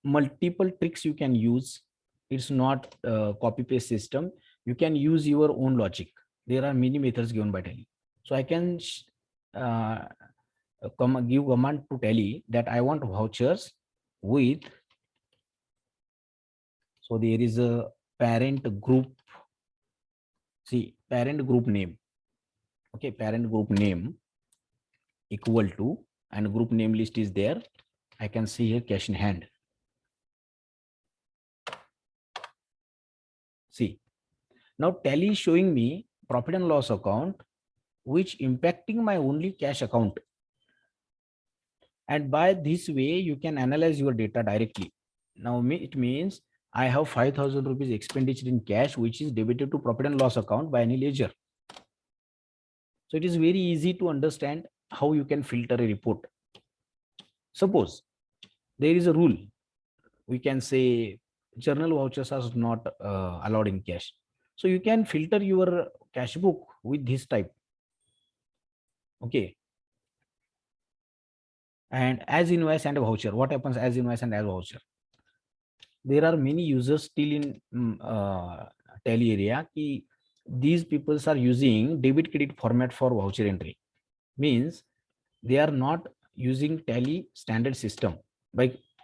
multiple tricks you can use. It's not copy paste system. You can use your own logic. There are many methods given by Tally. So I can give command to Tally that I want vouchers with, so there is a parent group. See, parent group name. Okay, parent group name equal to, and group name list is there. I can see here cash in hand. See, now Tally is showing me profit and loss account which impacting my only cash account. And by this way, you can analyze your data directly. Now it means I have 5,000 rupees expenditure in cash, which is debited to profit and loss account by any ledger. So it is very easy to understand how you can filter a report. Suppose there is a rule, we can say journal vouchers are not allowed in cash. So you can filter your cash book with this type. Okay. And as invoice and voucher, what happens as invoice and as voucher? There are many users still in Tally area. These people are using debit credit format for voucher entry. Means they are not using Tally standard system.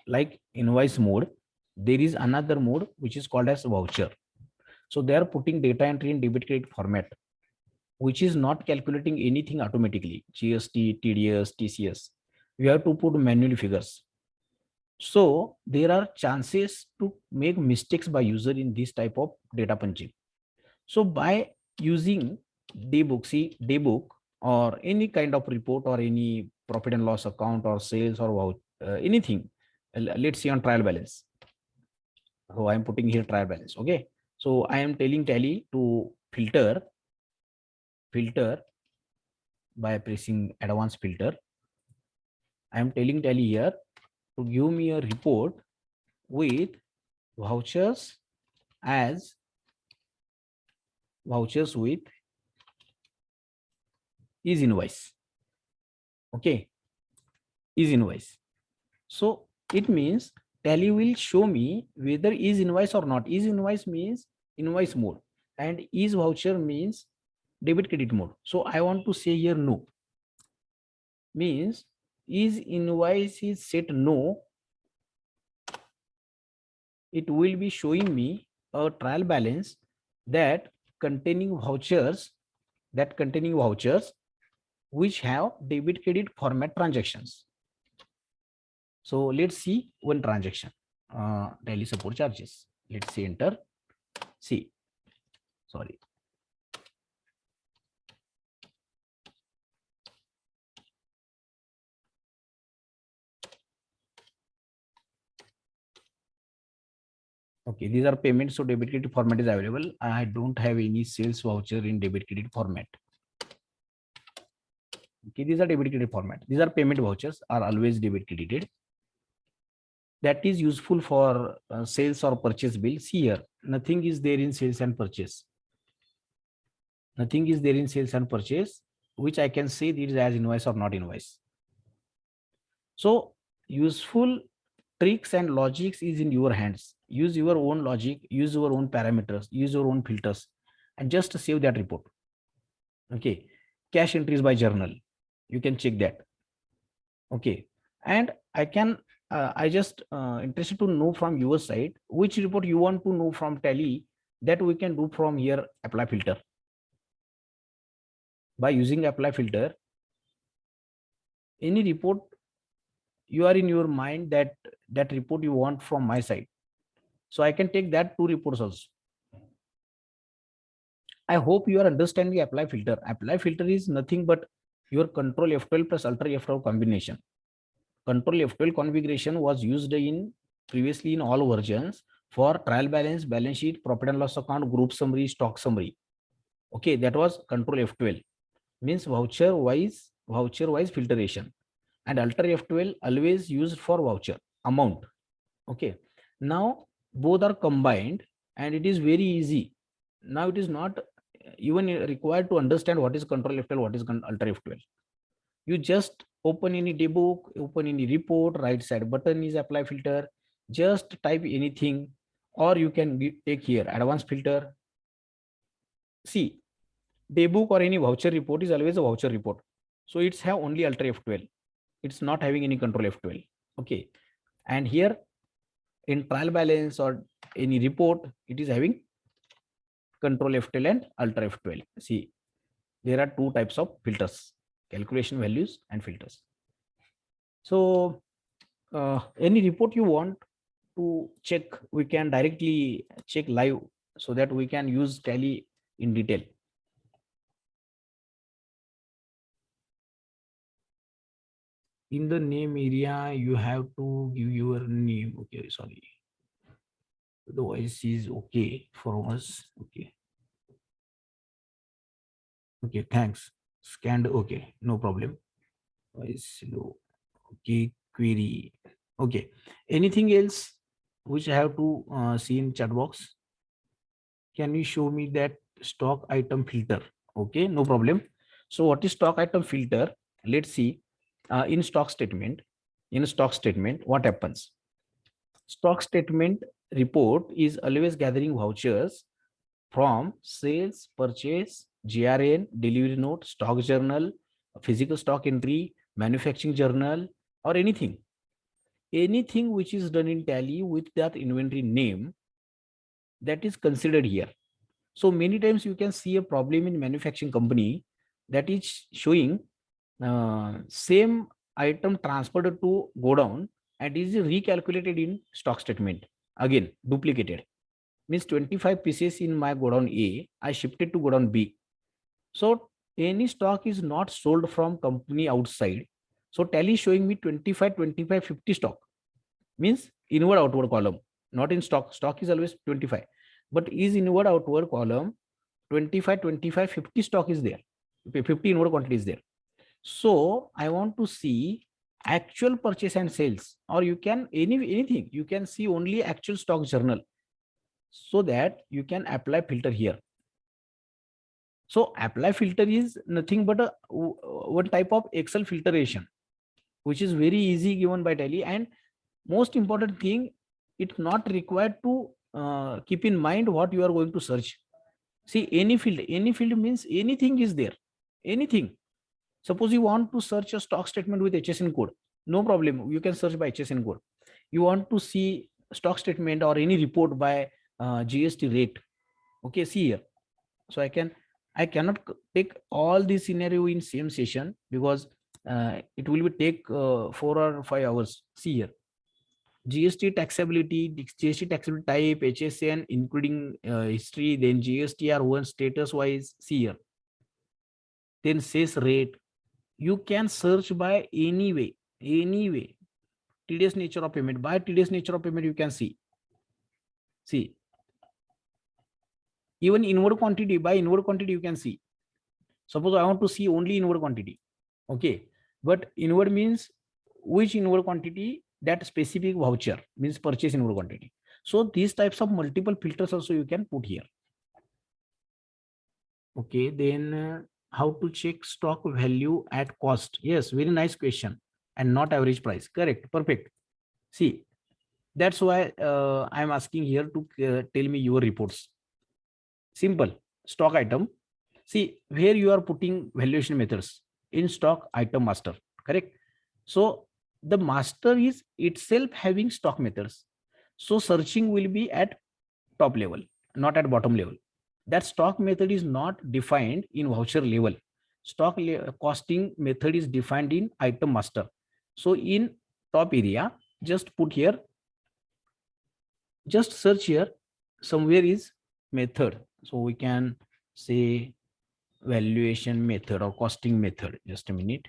Like invoice mode, there is another mode which is called as voucher. So they are putting data entry in debit credit format, which is not calculating anything automatically. GST, TDS, TCS. You have to put manual figures. So there are chances to make mistakes by user in this type of data punching. So by using daybook or any kind of report or any profit and loss account or sales or anything, let's see on trial balance. So I'm putting here trial balance. Okay. So I am telling Tally to filter by pressing advanced filter. I am telling Tally here to give me a report with vouchers as vouchers with is invoice. Okay, is invoice. So it means Tally will show me whether is invoice or not. Is invoice means invoice mode, and is voucher means debit credit mode. So I want to say here no. Means is invoice is set no, it will be showing me a trial balance that containing vouchers which have debit credit format transactions. So let's see one transaction. Daily support charges. Let's see enter. See, sorry. Okay, these are payments, so debit credit format is available. I don't have any sales voucher in debit credit format. Okay, these are debit credit format. These are payment vouchers, are always debit credited. That is useful for sales or purchase bill. See here, nothing is there in sales and purchase. Nothing is there in sales and purchase, which I can say this is as invoice or not invoice. So useful tricks and logics is in your hands. Use your own logic, use your own parameters, use your own filters, and just save that report. Okay, cash entries by journal, you can check that. Okay, and I just interested to know from your side which report you want to know from Tally, that we can do from here. Apply filter. By using apply filter, any report you are in your mind that report you want from my side, so I can take that two reports also. I hope you are understanding apply filter. Apply filter is nothing but your control F12 plus Alt F12 combination. Control F12 configuration was used in previously in all versions for trial balance, balance sheet, profit and loss account, group summary, stock summary. Okay, that was control F12, means voucher wise filtration, and Alt F12 always used for voucher amount. Okay, now both are combined and it is very easy. Now it is not even required to understand what is control F12, what is Alt F12. You just open any daybook, open any report, right side button is apply filter, just type anything, or you can take here advanced filter. See, daybook or any voucher report is always a voucher report, so it's have only Alt F12, it's not having any control F12. Okay, and here in trial balance or any report, it is having control F12 and Alt F12. See, there are two types of filters: calculation values and filters. So any report you want to check, we can directly check live, so that we can use Tally in detail. In the name area, you have to give your name. Okay, sorry. The voice is okay for us. Okay. Okay, thanks. Scanned. Okay, no problem. Voice low. Okay, query. Okay. Anything else which I have to see in chat box? Can you show me that stock item filter? Okay, no problem. So what is stock item filter? Let's see in stock statement. in stock statement, what happens? Stock statement report is always gathering vouchers from sales, purchase, GRN, delivery note, stock journal, physical stock entry, manufacturing journal, or anything. Anything which is done in Tally with that inventory name, that is considered here. So many times you can see a problem in manufacturing company that is showing same item transferred to go down and is recalculated in stock statement. Again, duplicated. Means 25 pieces in my godown A, I shifted to godown B. So any stock is not sold from company outside. So Tally is showing me 25, 25, 50 stock. Means inward outward column, not in stock. Stock is always 25, but is inward outward column 25, 25, 50 stock is there. 50 inward quantity is there. So I want to see actual purchase and sales, or you can anything. You can see only actual stock journal, so that you can apply filter here. So apply filter is nothing but a one type of Excel filtration, which is very easy given by Tally. And most important thing, it's not required to keep in mind what you are going to search. See, any field means anything is there, anything. Suppose you want to search a stock statement with HSN code, no problem, you can search by HSN code. You want to see stock statement or any report by GST rate, okay, see here. So I cannot take all this scenario in same session, because it will be take 4 or 5 hours. See here, GST taxability, GST taxability type, HSN, including history, then GSTR one status wise, see here. Then sales rate. You can search by any way. TDS nature of payment. By TDS nature of payment, you can see. See. Even inward quantity, by inward quantity, you can see. Suppose I want to see only inward quantity. Okay. But inward means which inward quantity? That specific voucher means purchase inward quantity. So these types of multiple filters also you can put here. Okay, then how to check stock value at cost? Yes, very nice question. And not average price. Correct, perfect. See, that's why I'm asking here to tell me your reports. Simple, stock item. See, where you are putting valuation methods in stock item master, correct? So the master is itself having stock methods. So searching will be at top level, not at bottom level. That stock method is not defined in voucher level. Stock costing method is defined in item master. So in top area, just put here, just search here, somewhere is method. So we can say valuation method or costing method. Just a minute.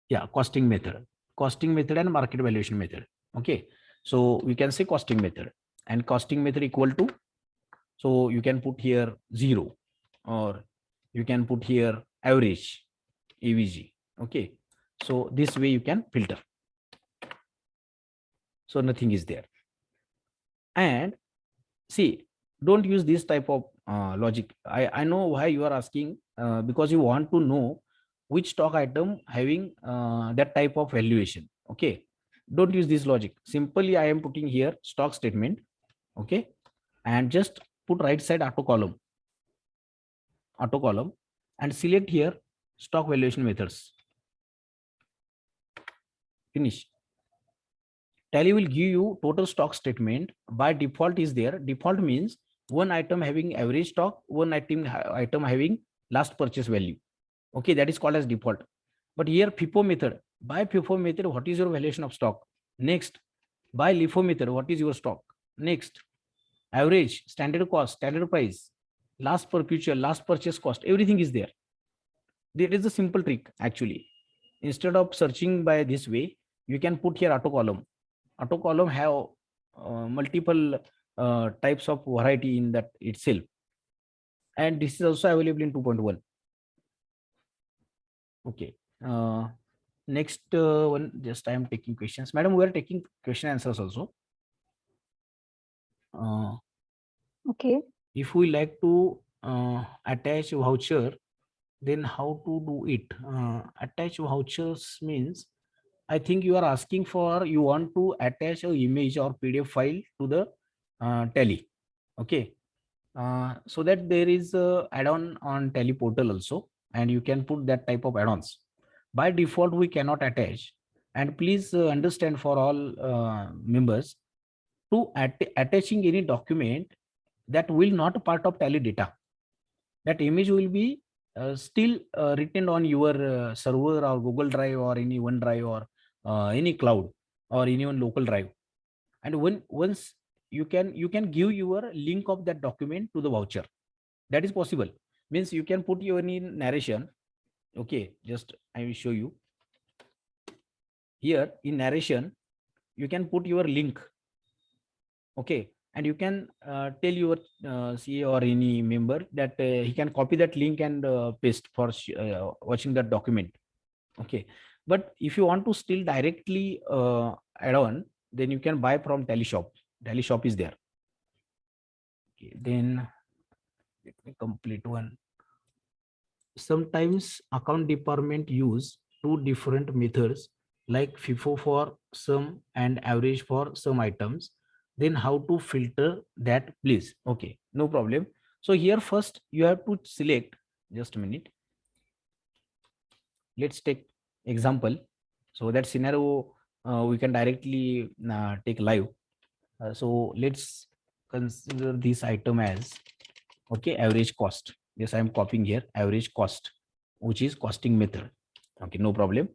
Yeah, costing method and market valuation method. Okay, so we can say costing method, and costing method equal to, so you can put here 0, or you can put here average AVG. Okay, so this way you can filter. So nothing is there. And see, don't use this type of logic. I know why you are asking, because you want to know which stock item having that type of valuation. Okay, don't use this logic. Simply I am putting here stock statement. Okay, and just put right side auto column, and select here stock valuation methods. Finish. Tally will give you total stock statement. By default is there. Default means one item having average stock, one item having last purchase value. Okay, that is called as default. But here FIFO method. By FIFO method, what is your valuation of stock? Next, by LIFO method, what is your stock? Next, average, standard cost, standard price, last perpetual, last purchase cost, everything is there. That is a simple trick actually. Instead of searching by this way, you can put here auto column. Auto column have multiple types of variety in that itself. And this is also available in 2.1. Okay. Next one, just I am taking questions. Madam, we are taking question answers also. Okay. If we like to attach voucher, then how to do it? Attach vouchers means I think you are asking for, you want to attach a image or PDF file to the Tally. Okay. So that there is a add-on on Tally portal also, and you can put that type of add-ons. By default, we cannot attach. And please understand for all members, to attaching any document that will not part of Tally data, that image will be still written on your server or Google Drive or any OneDrive or any cloud or any one local drive. And when once you can give your link of that document to the voucher, that is possible. Means you can put your any narration. Okay, just I will show you here in narration. You can put your link. Okay, and you can tell your CA or any member that he can copy that link and paste for watching that document. Okay, but if you want to still directly add on, then you can buy from TallyShop. TallyShop is there. Okay, then let me complete one. Sometimes account department use two different methods, like FIFO for some and average for some items. Then how to filter that, please? Okay, no problem. So here first you have to select, just a minute. Let's take example. So that scenario we can directly take live. So let's consider this item as, okay, average cost. Yes, I am copying here average cost, which is costing method. Okay, no problem.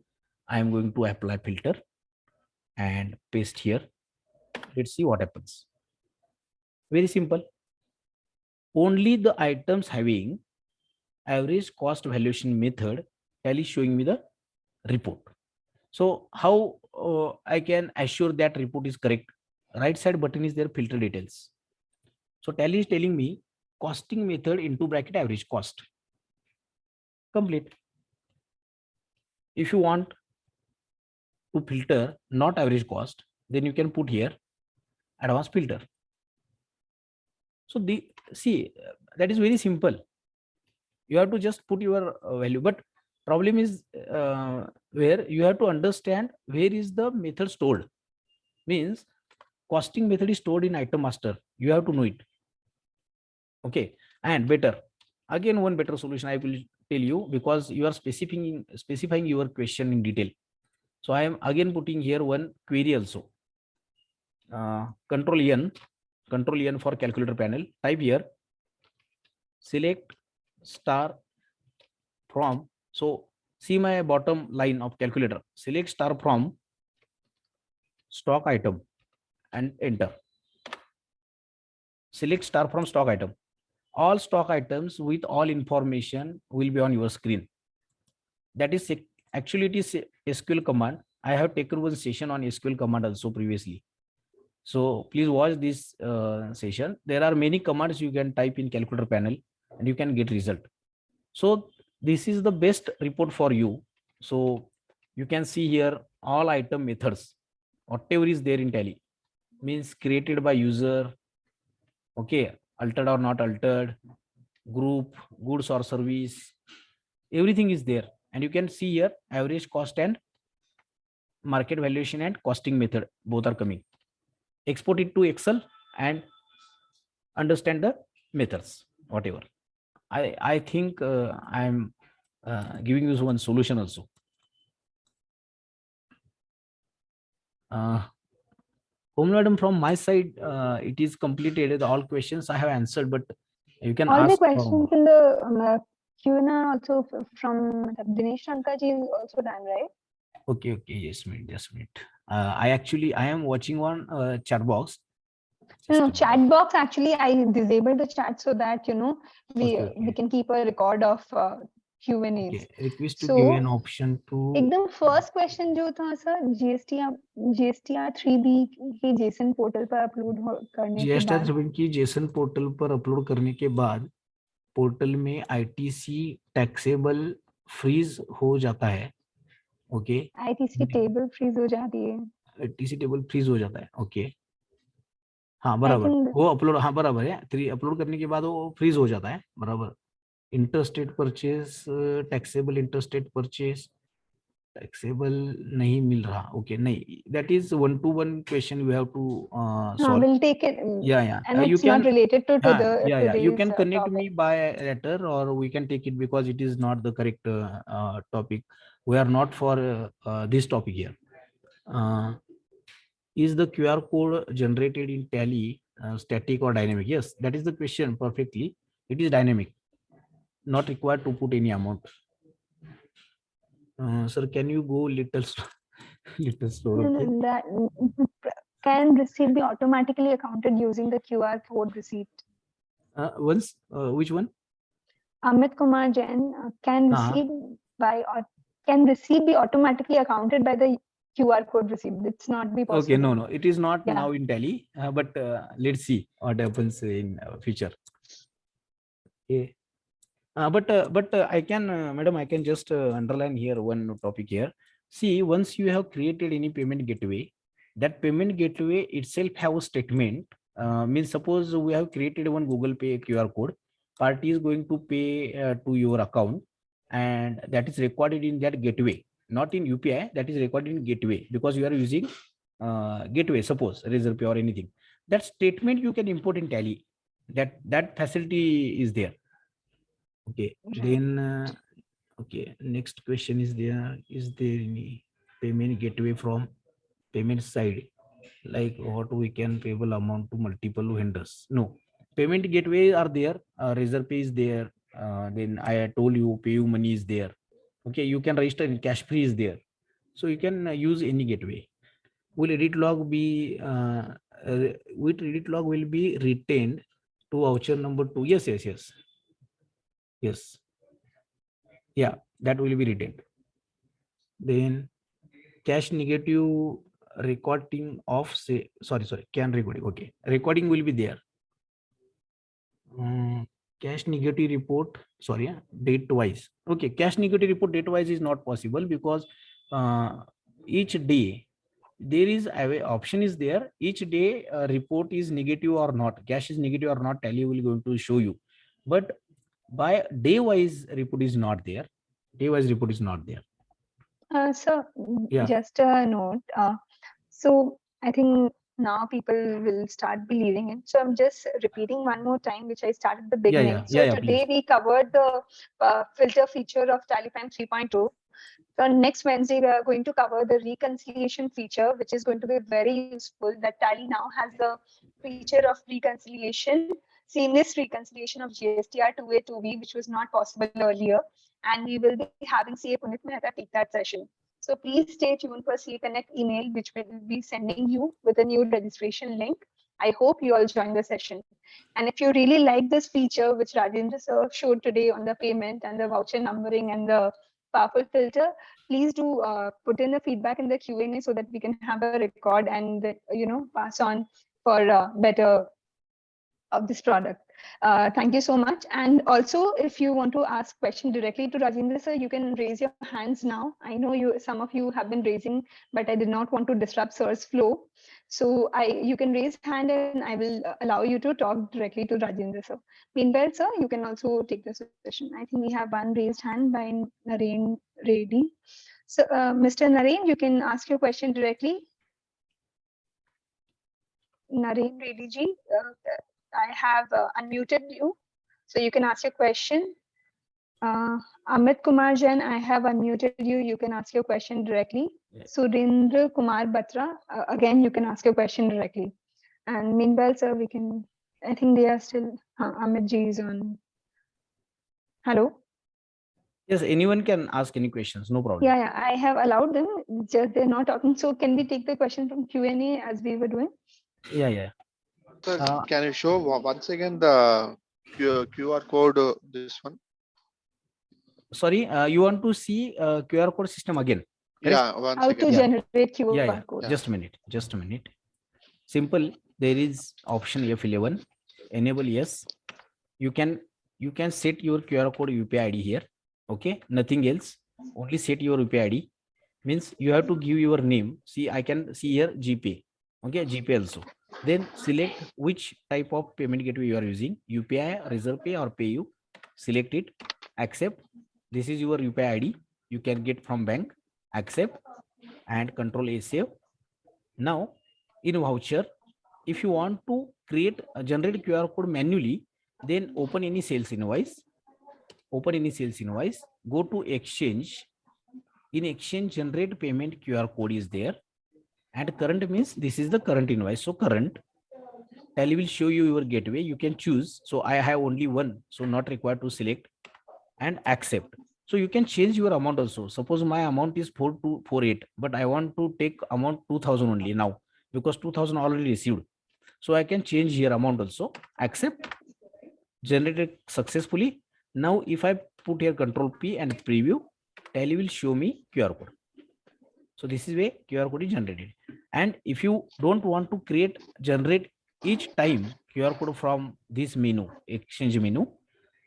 I am going to apply filter and paste here. Let's see what happens. Very simple. Only the items having average cost valuation method Tally showing me the report. So how I can assure that report is correct? Right side button is there, filter details. So Tally is telling me costing method into bracket average cost. Complete. If you want to filter not average cost, then you can put here advanced filter. So the see that is very simple. You have to just put your value, but problem is where you have to understand where is the method stored. Means costing method is stored in item master. You have to know it. Okay, and better again, one better solution I will tell you, because you are specifying your question in detail. So I am again putting here one query also. Control N for calculator panel. Type here select star from. So see my bottom line of calculator. Select star from stock item and enter. Select star from stock item. All stock items with all information will be on your screen. That is actually it is SQL command. I have taken one session on SQL command also previously. So please watch this session. There are many commands you can type in calculator panel and you can get result. So this is the best report for you. So you can see here all item methods, whatever is there in Tally, means created by user, okay, altered or not altered, group, goods or service, everything is there. And you can see here average cost and market valuation and costing method, both are coming. Export it to Excel and understand the methods, whatever. I think I'm giving you one solution also. Madam, from my side, it is completed. All questions I have answered, but you can all ask the questions in the Q&A also from Dinesh Rankaji is also done, right? Okay, just a minute. I am watching one chat box. No, chat box, actually I disabled the chat so that we can keep a record of Q&As. Okay. Request to give an option to एकदम first question जो था sir GSTR 3B की JSON portal पर upload करने के बाद GSTR 3 की JSON portal पर अपलोड करने के बाद पोर्टल में ITC टैक्सेबल फ्रीज हो जाता है. ओके, ITC टेबल फ्रीज हो जाती है. ITC टेबल फ्रीज हो जाता है. ओके, हाँ बराबर, वो अपलोड, हाँ बराबर है, 3 अपलोड करने के बाद वो फ्रीज हो जाता है, बराबर. Interstate purchase, taxable interstate purchase, taxable nahi mil raha. Okay, nahi, that is one to one question we have to solve. We'll take it, Yeah, and you it's not can. related to Yeah, you today's can connect topic. me by letter, or we can take it because it is not the correct topic. We are not for this topic here. uh, is the QR code generated in Tally static or dynamic? Yes, that is the question perfectly. It is dynamic, not required to put any amount. Sir, can you go little little slower, No, okay? no, that can receipt be automatically accounted using the QR code receipt? Once, which one? Amit Kumar Jain, Uh, can receipt be automatically accounted by the QR code receipt? It's not be okay, possible. no, it is not Yeah. now in Tally, but let's see what happens in future. Okay. But I can, madam, I can just underline here one topic here. See, once you have created any payment gateway, that payment gateway itself have a statement. Means suppose we have created one Google Pay QR code, party is going to pay to your account, and that is recorded in that gateway, not in UPI. That is recorded in gateway because you are using gateway. Suppose Razor Pay or anything. That statement you can import in Tally. That facility is there. Okay, Right. then okay, next question is there. Is there any payment gateway from payment side? Like what we can payable amount to multiple vendors? No, payment gateway are there. Razor Pay is there. Then I told you PayU Money is there. Okay, you can register in cash free is there. So you can use any gateway. Will edit log be with edit log will be retained to voucher number 2? Yes, yes, yes, yes. Yeah, that will be retained. Then cash negative recording of say, sorry, can recording. Okay, recording will be there. Cash negative report, sorry, date wise. Okay, cash negative report date wise is not possible because each day there is a option is there. Each day report is negative or not, cash is negative or not, Tally will going to show you. But by day wise report is not there. Day wise report is not there. So, Yeah, just a note. So, I think now people will start believing it. So, I'm just repeating one more time, which I started at the beginning. So, please. today we covered the filter feature of TallyPrime 3.0. So, next Wednesday, we are going to cover the reconciliation feature, which is going to be very useful. That Tally now has the feature of reconciliation, seamless reconciliation of GSTR 2A, 2B, which was not possible earlier. And we will be having CA Punit Mehta take that session. So please stay tuned for CA Connect email, which will be sending you with a new registration link. I hope you all join the session. And if you really like this feature, which Rajendra sir showed today on the payment and the voucher numbering and the powerful filter, please do put in the feedback in the Q&A so that we can have a record and pass on for better of this product. Thank you so much. And also, if you want to ask question directly to Rajendra sir, you can raise your hands now. I know some of you have been raising, but I did not want to disrupt sir's flow. So you can raise hand and I will allow you to talk directly to Rajendra sir. Meanwhile, sir, you can also take the session. I think we have one raised hand by Naren Reddy. So, Mr. Naren, you can ask your question directly. Naren Reddy ji, I have unmuted you, so you can ask your question. Amit Kumar Jain, I have unmuted you. You can ask your question directly. Surendra Kumar Batra, again, you can ask your question directly. And meanwhile, sir, I think they are still, Amit ji is on. Hello? Yes, anyone can ask any questions, no problem. Yeah, I have allowed them, just they're not talking. So can we take the question from Q&A as we were doing? Yeah. Sir, can you show once again the QR code, this one? Sorry, you want to see QR code system again? Yeah, once How again. to generate QR Yeah. code. Just a minute. Simple. There is option F11. Enable yes. You can set your QR code UPI ID here. Okay, nothing else. Only set your UPI ID. Means you have to give your name. See, I can see here GPay. Okay, GPay also. Then select which type of payment gateway you are using, UPI, Reserve Pay or PayU. Select it, accept. This is your UPI ID. You can get from bank. accept, and control A save. Now in voucher, if you want to create a generate QR code manually, then open any sales invoice, go to exchange. In exchange, generate payment QR code is there, and current means this is the current invoice. So current, Tally will show you your gateway. You can choose. So I have only one, so not required to select, and accept. So you can change your amount also. Suppose my amount is 4248, but I want to take amount 2000 only now because 2000 already received. So I can change here amount also. Accept, generated successfully. Now if I put here control P and preview, Tally will show me QR code. So this is way QR code is generated. And if you don't want to generate each time QR code from this menu, exchange menu,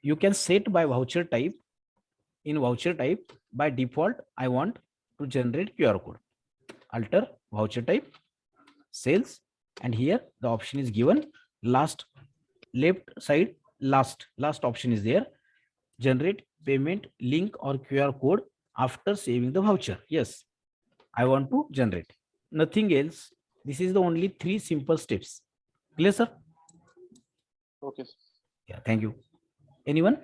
you can set by voucher type. In voucher type, by default, I want to generate QR code. Alter voucher type, sales, and here the option is given. Last left side, last option is there. Generate payment link or QR code after saving the voucher. Yes, I want to generate. Nothing else. This is the only 3 simple steps. Clear, sir? Okay. Yeah, thank you. Anyone?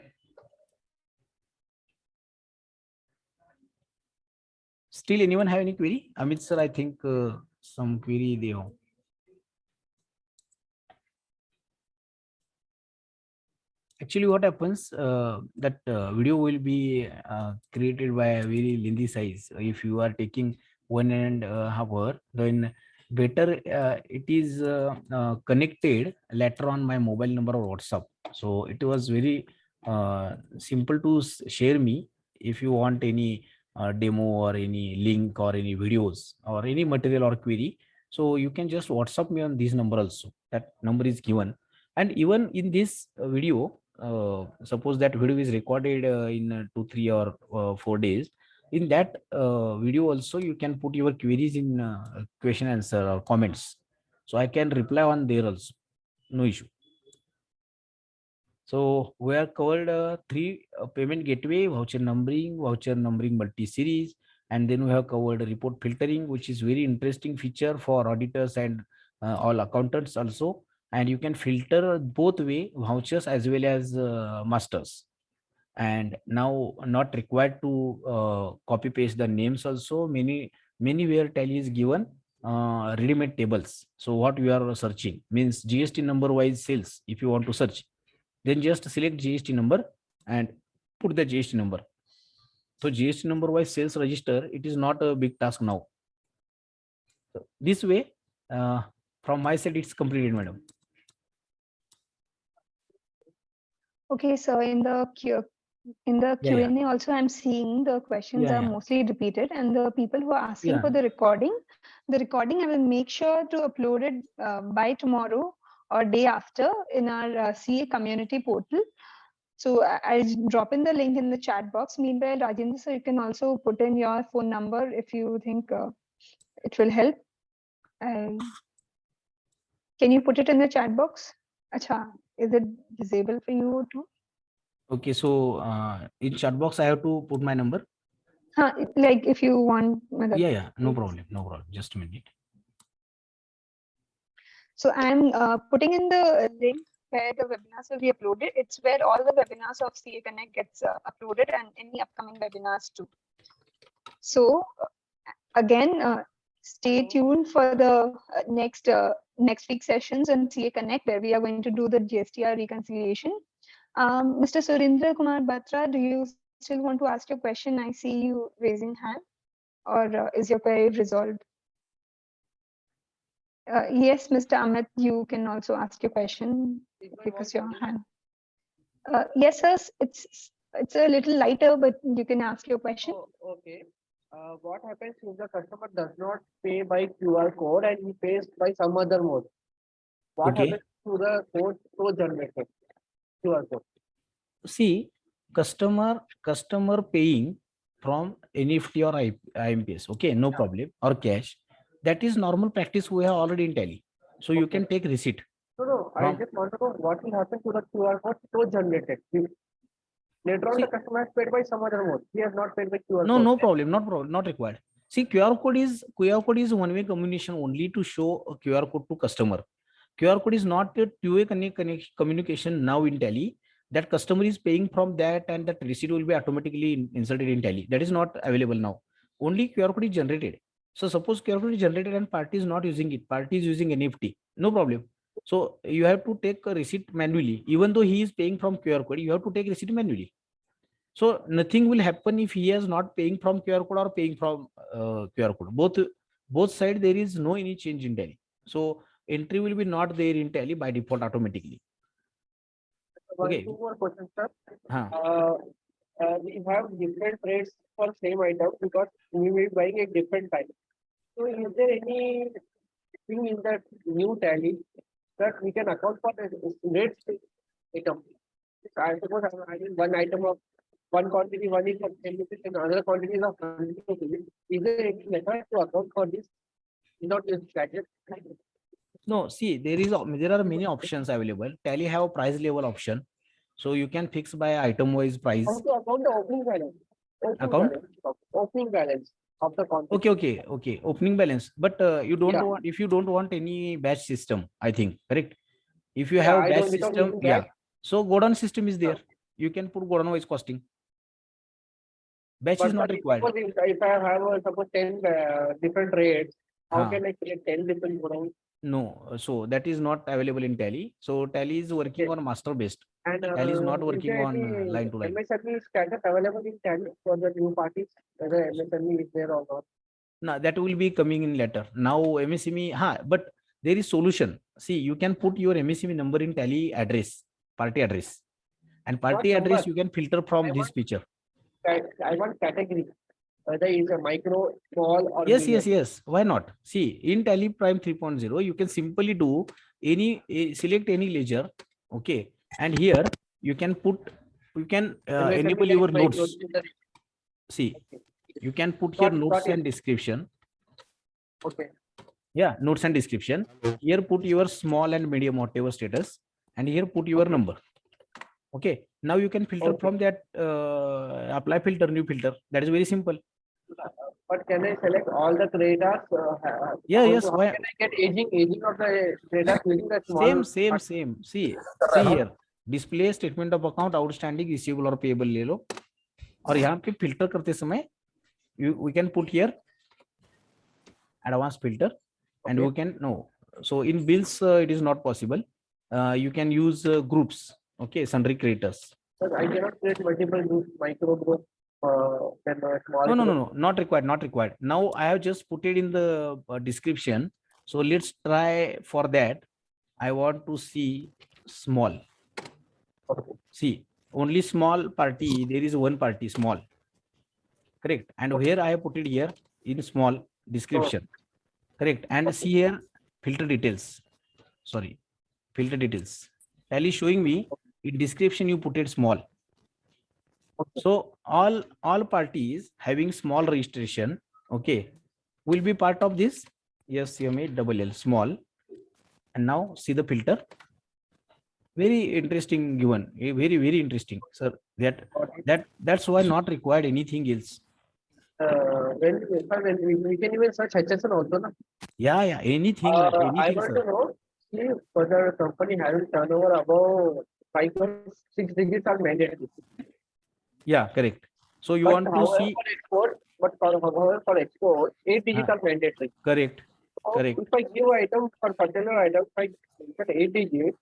Still anyone have any query? Amit sir, I think some query they have. Actually, what happens, that video will be created by a very lengthy size. If you are taking 1.5 hour, then better it is connected later on my mobile number or WhatsApp. So it was very simple to share me. If you want any demo or any link or any videos or any material or query, so you can just WhatsApp me on this number also. That number is given. And even in this video, suppose that video is recorded in 2 3 or 4 days, in that video also you can put your queries in question answer or comments, so I can reply on there also, no issue. So we are covered 3 payment gateway, voucher numbering multi-series, and then we have covered report filtering, which is very interesting feature for auditors and all accountants also. And you can filter both way, vouchers as well as masters. And now not required to copy paste the names also. Many where Tally is given ready-made tables. So what you are searching means GST number wise sales. If you want to search, then just select GST number and put the GST number. So GST number wise sales register, it is not a big task now. So this way, from my side, it's completed, madam. Okay, so in the Q&A also, I'm seeing the questions are mostly repeated, and the people who are asking for the recording I will make sure to upload it by tomorrow or day after in our CA community portal. So I'll drop in the link in the chat box. Meanwhile, Rajendra, sir, you can also put in your phone number if you think it will help. Can you put it in the chat box? Acha, is it disabled for you too? Okay, so in chat box, I have to put my number. Like if you want. Yeah, no problem. Just a minute. So I'm putting in the link where the webinars will be uploaded. It's where all the webinars of CA Connect gets uploaded, and any upcoming webinars too. So again, stay tuned for the next week sessions on CA Connect, where we are going to do the GSTR reconciliation. Mr. Surendra Kumar Batra, do you still want to ask your question? I see you raising hand, or is your query resolved? Yes, Mr. Amit, you can also ask your question because your hand. Yes, sir, it's a little lighter, but you can ask your question. Oh, okay. What happens if the customer does not pay by QR code and he pays by some other mode? What happens to the code so generated? QR code. See, customer paying from NEFT or IMPS, okay, no problem, or cash. That is normal practice we have already in Tally. So you can take receipt. No, I just want to know what will happen to the QR code so generated. Later on, the customer has paid by some other mode. He has not paid by QR code. No problem, not required. See, QR code is one-way communication only to show a QR code to customer. QR code is not a two-way communication now in Tally. That customer is paying from that, and that receipt will be automatically inserted in Tally. That is not available now. Only QR code is generated. So suppose QR code is generated and party is not using it. Party is using NFT. No problem. So you have to take a receipt manually. Even though he is paying from QR code, you have to take receipt manually. So nothing will happen if he is not paying from QR code or paying from QR code. Both side there is no any change in Tally. So entry will be not there in Tally by default automatically. Okay. Two more questions, sir. Huh. We have different rates for same item because we will be buying at different time. So is there any thing in that new Tally that we can account for the rates item? I suppose I'm having one item of one quantity, one is for 10 rupees and another quantity is of 100 rupees. Is there any method to account for this? Not this gadget. No, see, there are many options available. Tally have a price level option, so you can fix by item wise price. How to account the opening balance? Opening balance of the quantity. Okay. Opening balance, but you don't Yeah. want, if you don't want any batch system, I think, correct? If you Yeah, have I batch don't- without system, using yeah. batch. So Godon system is there. You can put Godon wise costing. Batch is not required. Suppose if I have suppose 10 different rates, how Huh. can I create 10 different products? No, so that is not available in Tally. So Tally is working Okay. on master based. And Tally is not is working there on any line to line. MSME status available in Tally for the new parties? Whether MSME is there or not? No, that will be coming in later. Now MSME, but there is solution. See, you can put your MSME number in Tally address, party address, and party Not address number. you can filter from I this want- feature. I want category. Whether it's a micro, small, or Yes. medium. Why not? See, in TallyPrime 3.0, you can simply do select any ledger. Okay. And here you can MSME enable like your micro, notes. See, you can put Got here it, notes got it. and description. Okay. Yeah, notes and description. Here put your small and medium whatever status, and here put your number. Okay. Now you can filter Okay. from that, apply filter, new filter. That is very simple. But can I select all the creditors? Yeah, yes, How why- can I get aging of the creditors using the small? Same. See here, display statement of account, outstanding, receivable और payable ले लो, और यहाँ पे filter करते समय we can put here advanced filter, and Okay. we can no. So in bills it is not possible. You can use groups. Okay, sundry creditors. But I cannot create multiple groups, micro group, then small. No, not required. Now I have just put it in the description. So let's try for that. I want to see small. Okay. See, only small party, there is one party, small. Correct. And here I have put it here in small description. Correct. And see here, filter details. Sorry, filter details. Tally is showing me in description you put it small. So all parties having small registration, okay, will be part of this. Yes, you made double L small. And now see the filter. Very interesting given. Very interesting, sir. That's why not required anything else. When we can even search HSN also, na? Yeah, anything, I anything, want sir. to know, see, for the company having turnover above 5.6 digits are mandatory. Yeah, correct. So you But want to however, see, however, for export, 8 digits are mandatory. correct. So Correct. if I give item for particular item, if I get 8 digits,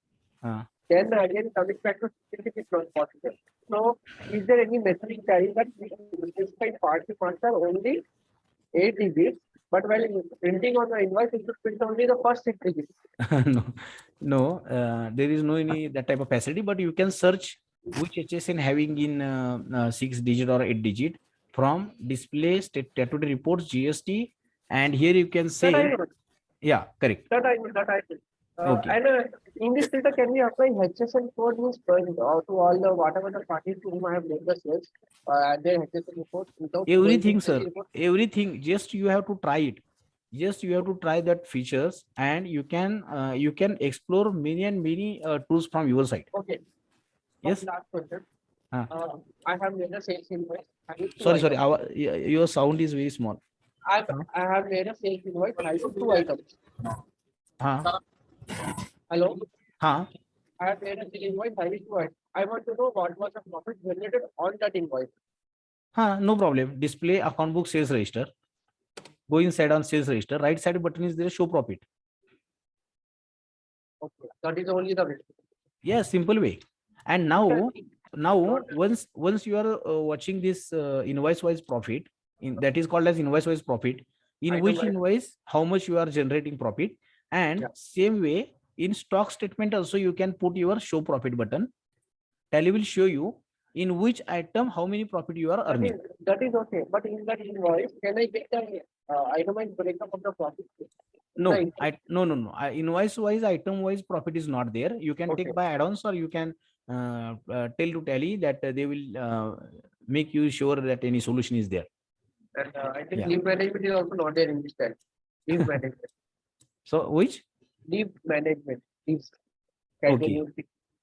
then again coming back to 6 is not possible. So is there any method in Tally that we can specify party marks are only 8 digits, but while printing on the invoice, it should print only the first 6 digits. no, there is no any that type of facility, but you can search which HSN having in 6 digit or 8 digit from display statutory reports GST, and here you can say, That I know. yeah, correct. That I know. Okay. And in this filter, can we apply HSN code means to all the whatever the parties to whom I have made the sales, their HSN report without Everything, going to the sir. report? Everything. Just you have to try it. Just you have to try that features, and you can explore many tools from your side. Okay. Yes. Last question. Ah. I have made the sales invoice. Sorry. Your sound is very small. I have made a sales invoice having 2 items. हाँ Hello? हाँ I have made a sales invoice having 2 items. I want to know what was the profit generated on that invoice. हाँ, no problem. Display account book sales register. Go inside on sales register. Right side button is there, show profit. Okay, that is only the way. Yes, simple way. And now Not- once you are watching this invoice wise profit, that is called as invoice wise profit, in Item which wise. invoice how much you are generating profit, and Yeah. same way in stock statement also you can put your show profit button. Tally will show you in which item how many profit you are earning. That is okay. But in that invoice, can I get the itemized breakup of the profit? No, The no. Invoice wise, item wise profit is not there. You can Okay. take by add-ons, or you can tell to Tally that they will make you sure that any solution is there. And I think Yeah. leave management is also not there in this time. Leave management. So which? Leave management. Leaves. Okay.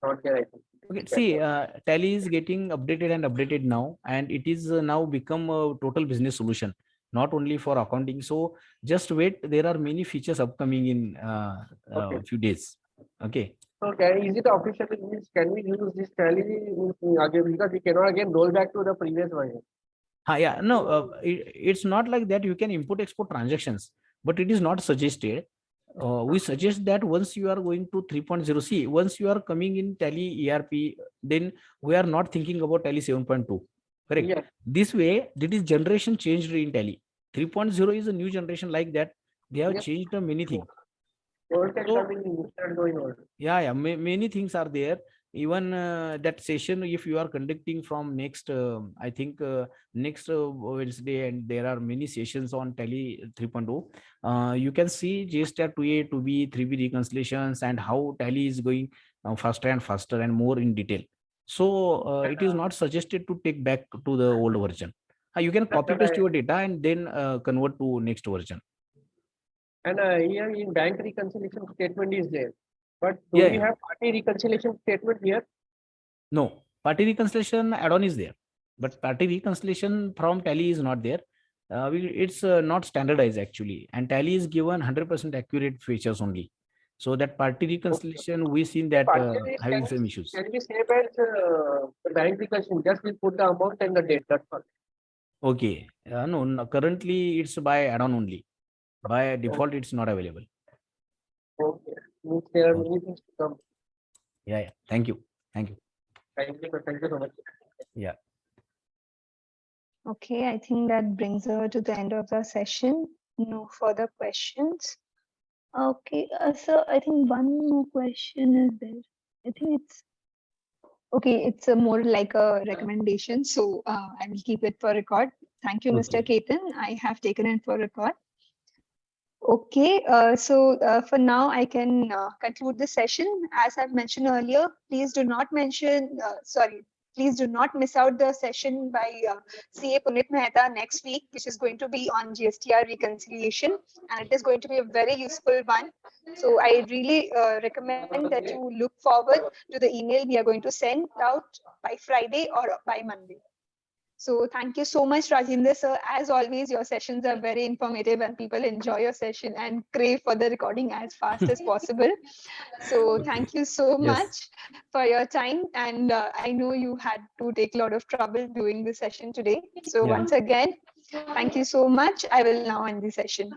Not there, I think. Okay. See, Tally is getting updated and updated now, and it is now become a total business solution, not only for accounting. So just wait. There are many features upcoming in Okay. few days. Okay. So is it official? Can we use this tally again, because we cannot again roll back to the previous version? Yeah, no, it's not like that. You can import export transactions, but it is not suggested. We suggest that once you are going to 3.0, see, once you are coming in Tally ERP, then we are not thinking about Tally 7.2. Correct. Yeah. This way, that is generation changed in Tally. 3.0 is a new generation like that. They have Yes. changed many things. Old text So- are being going on. Yeah, many things are there. Even that session, if you are conducting from next I think next Wednesday, and there are many sessions on Tally 3.0, you can see GSTR 2A, 2B, 3B reconciliations, and how Tally is going faster and faster and more in detail. So it is not suggested to take back to the old version. You can copy paste your data and then convert to next version. And here in bank reconciliation statement is there. But do Yeah, we yeah. have party reconciliation statement here? No, party reconciliation add-on is there, but party reconciliation from Tally is not there. It's not standardized actually, and Tally is given 100% accurate features only. So that party reconciliation, we seen that having some issues. Can we say that the bank reconciliation just we put the amount and the date? That's all. Okay, no, currently it's by add-on only. By default, it's not available. Okay. Means there are Okay. many things to come. Yeah. Thank you. Thank you. Thank you so much. Yeah. Okay, I think that brings us to the end of the session. No further questions. Okay, so I think one more question is there. I think it's okay. It's a more like a recommendation, so I will keep it for record. Thank you, Mr. Ketan. I have taken it for record. Okay, so for now, I can conclude the session. As I've mentioned earlier, please do not please do not miss out the session by CA Punit Mehta next week, which is going to be on GSTR reconciliation, and it is going to be a very useful one. So I really recommend that you look forward to the email we are going to send out by Friday or by Monday. So thank you so much, Rajendra sir. As always, your sessions are very informative and people enjoy your session and crave for the recording as fast as possible. So thank you so much for your time. And I know you had to take a lot of trouble doing the session today. So once again, thank you so much. I will now end the session.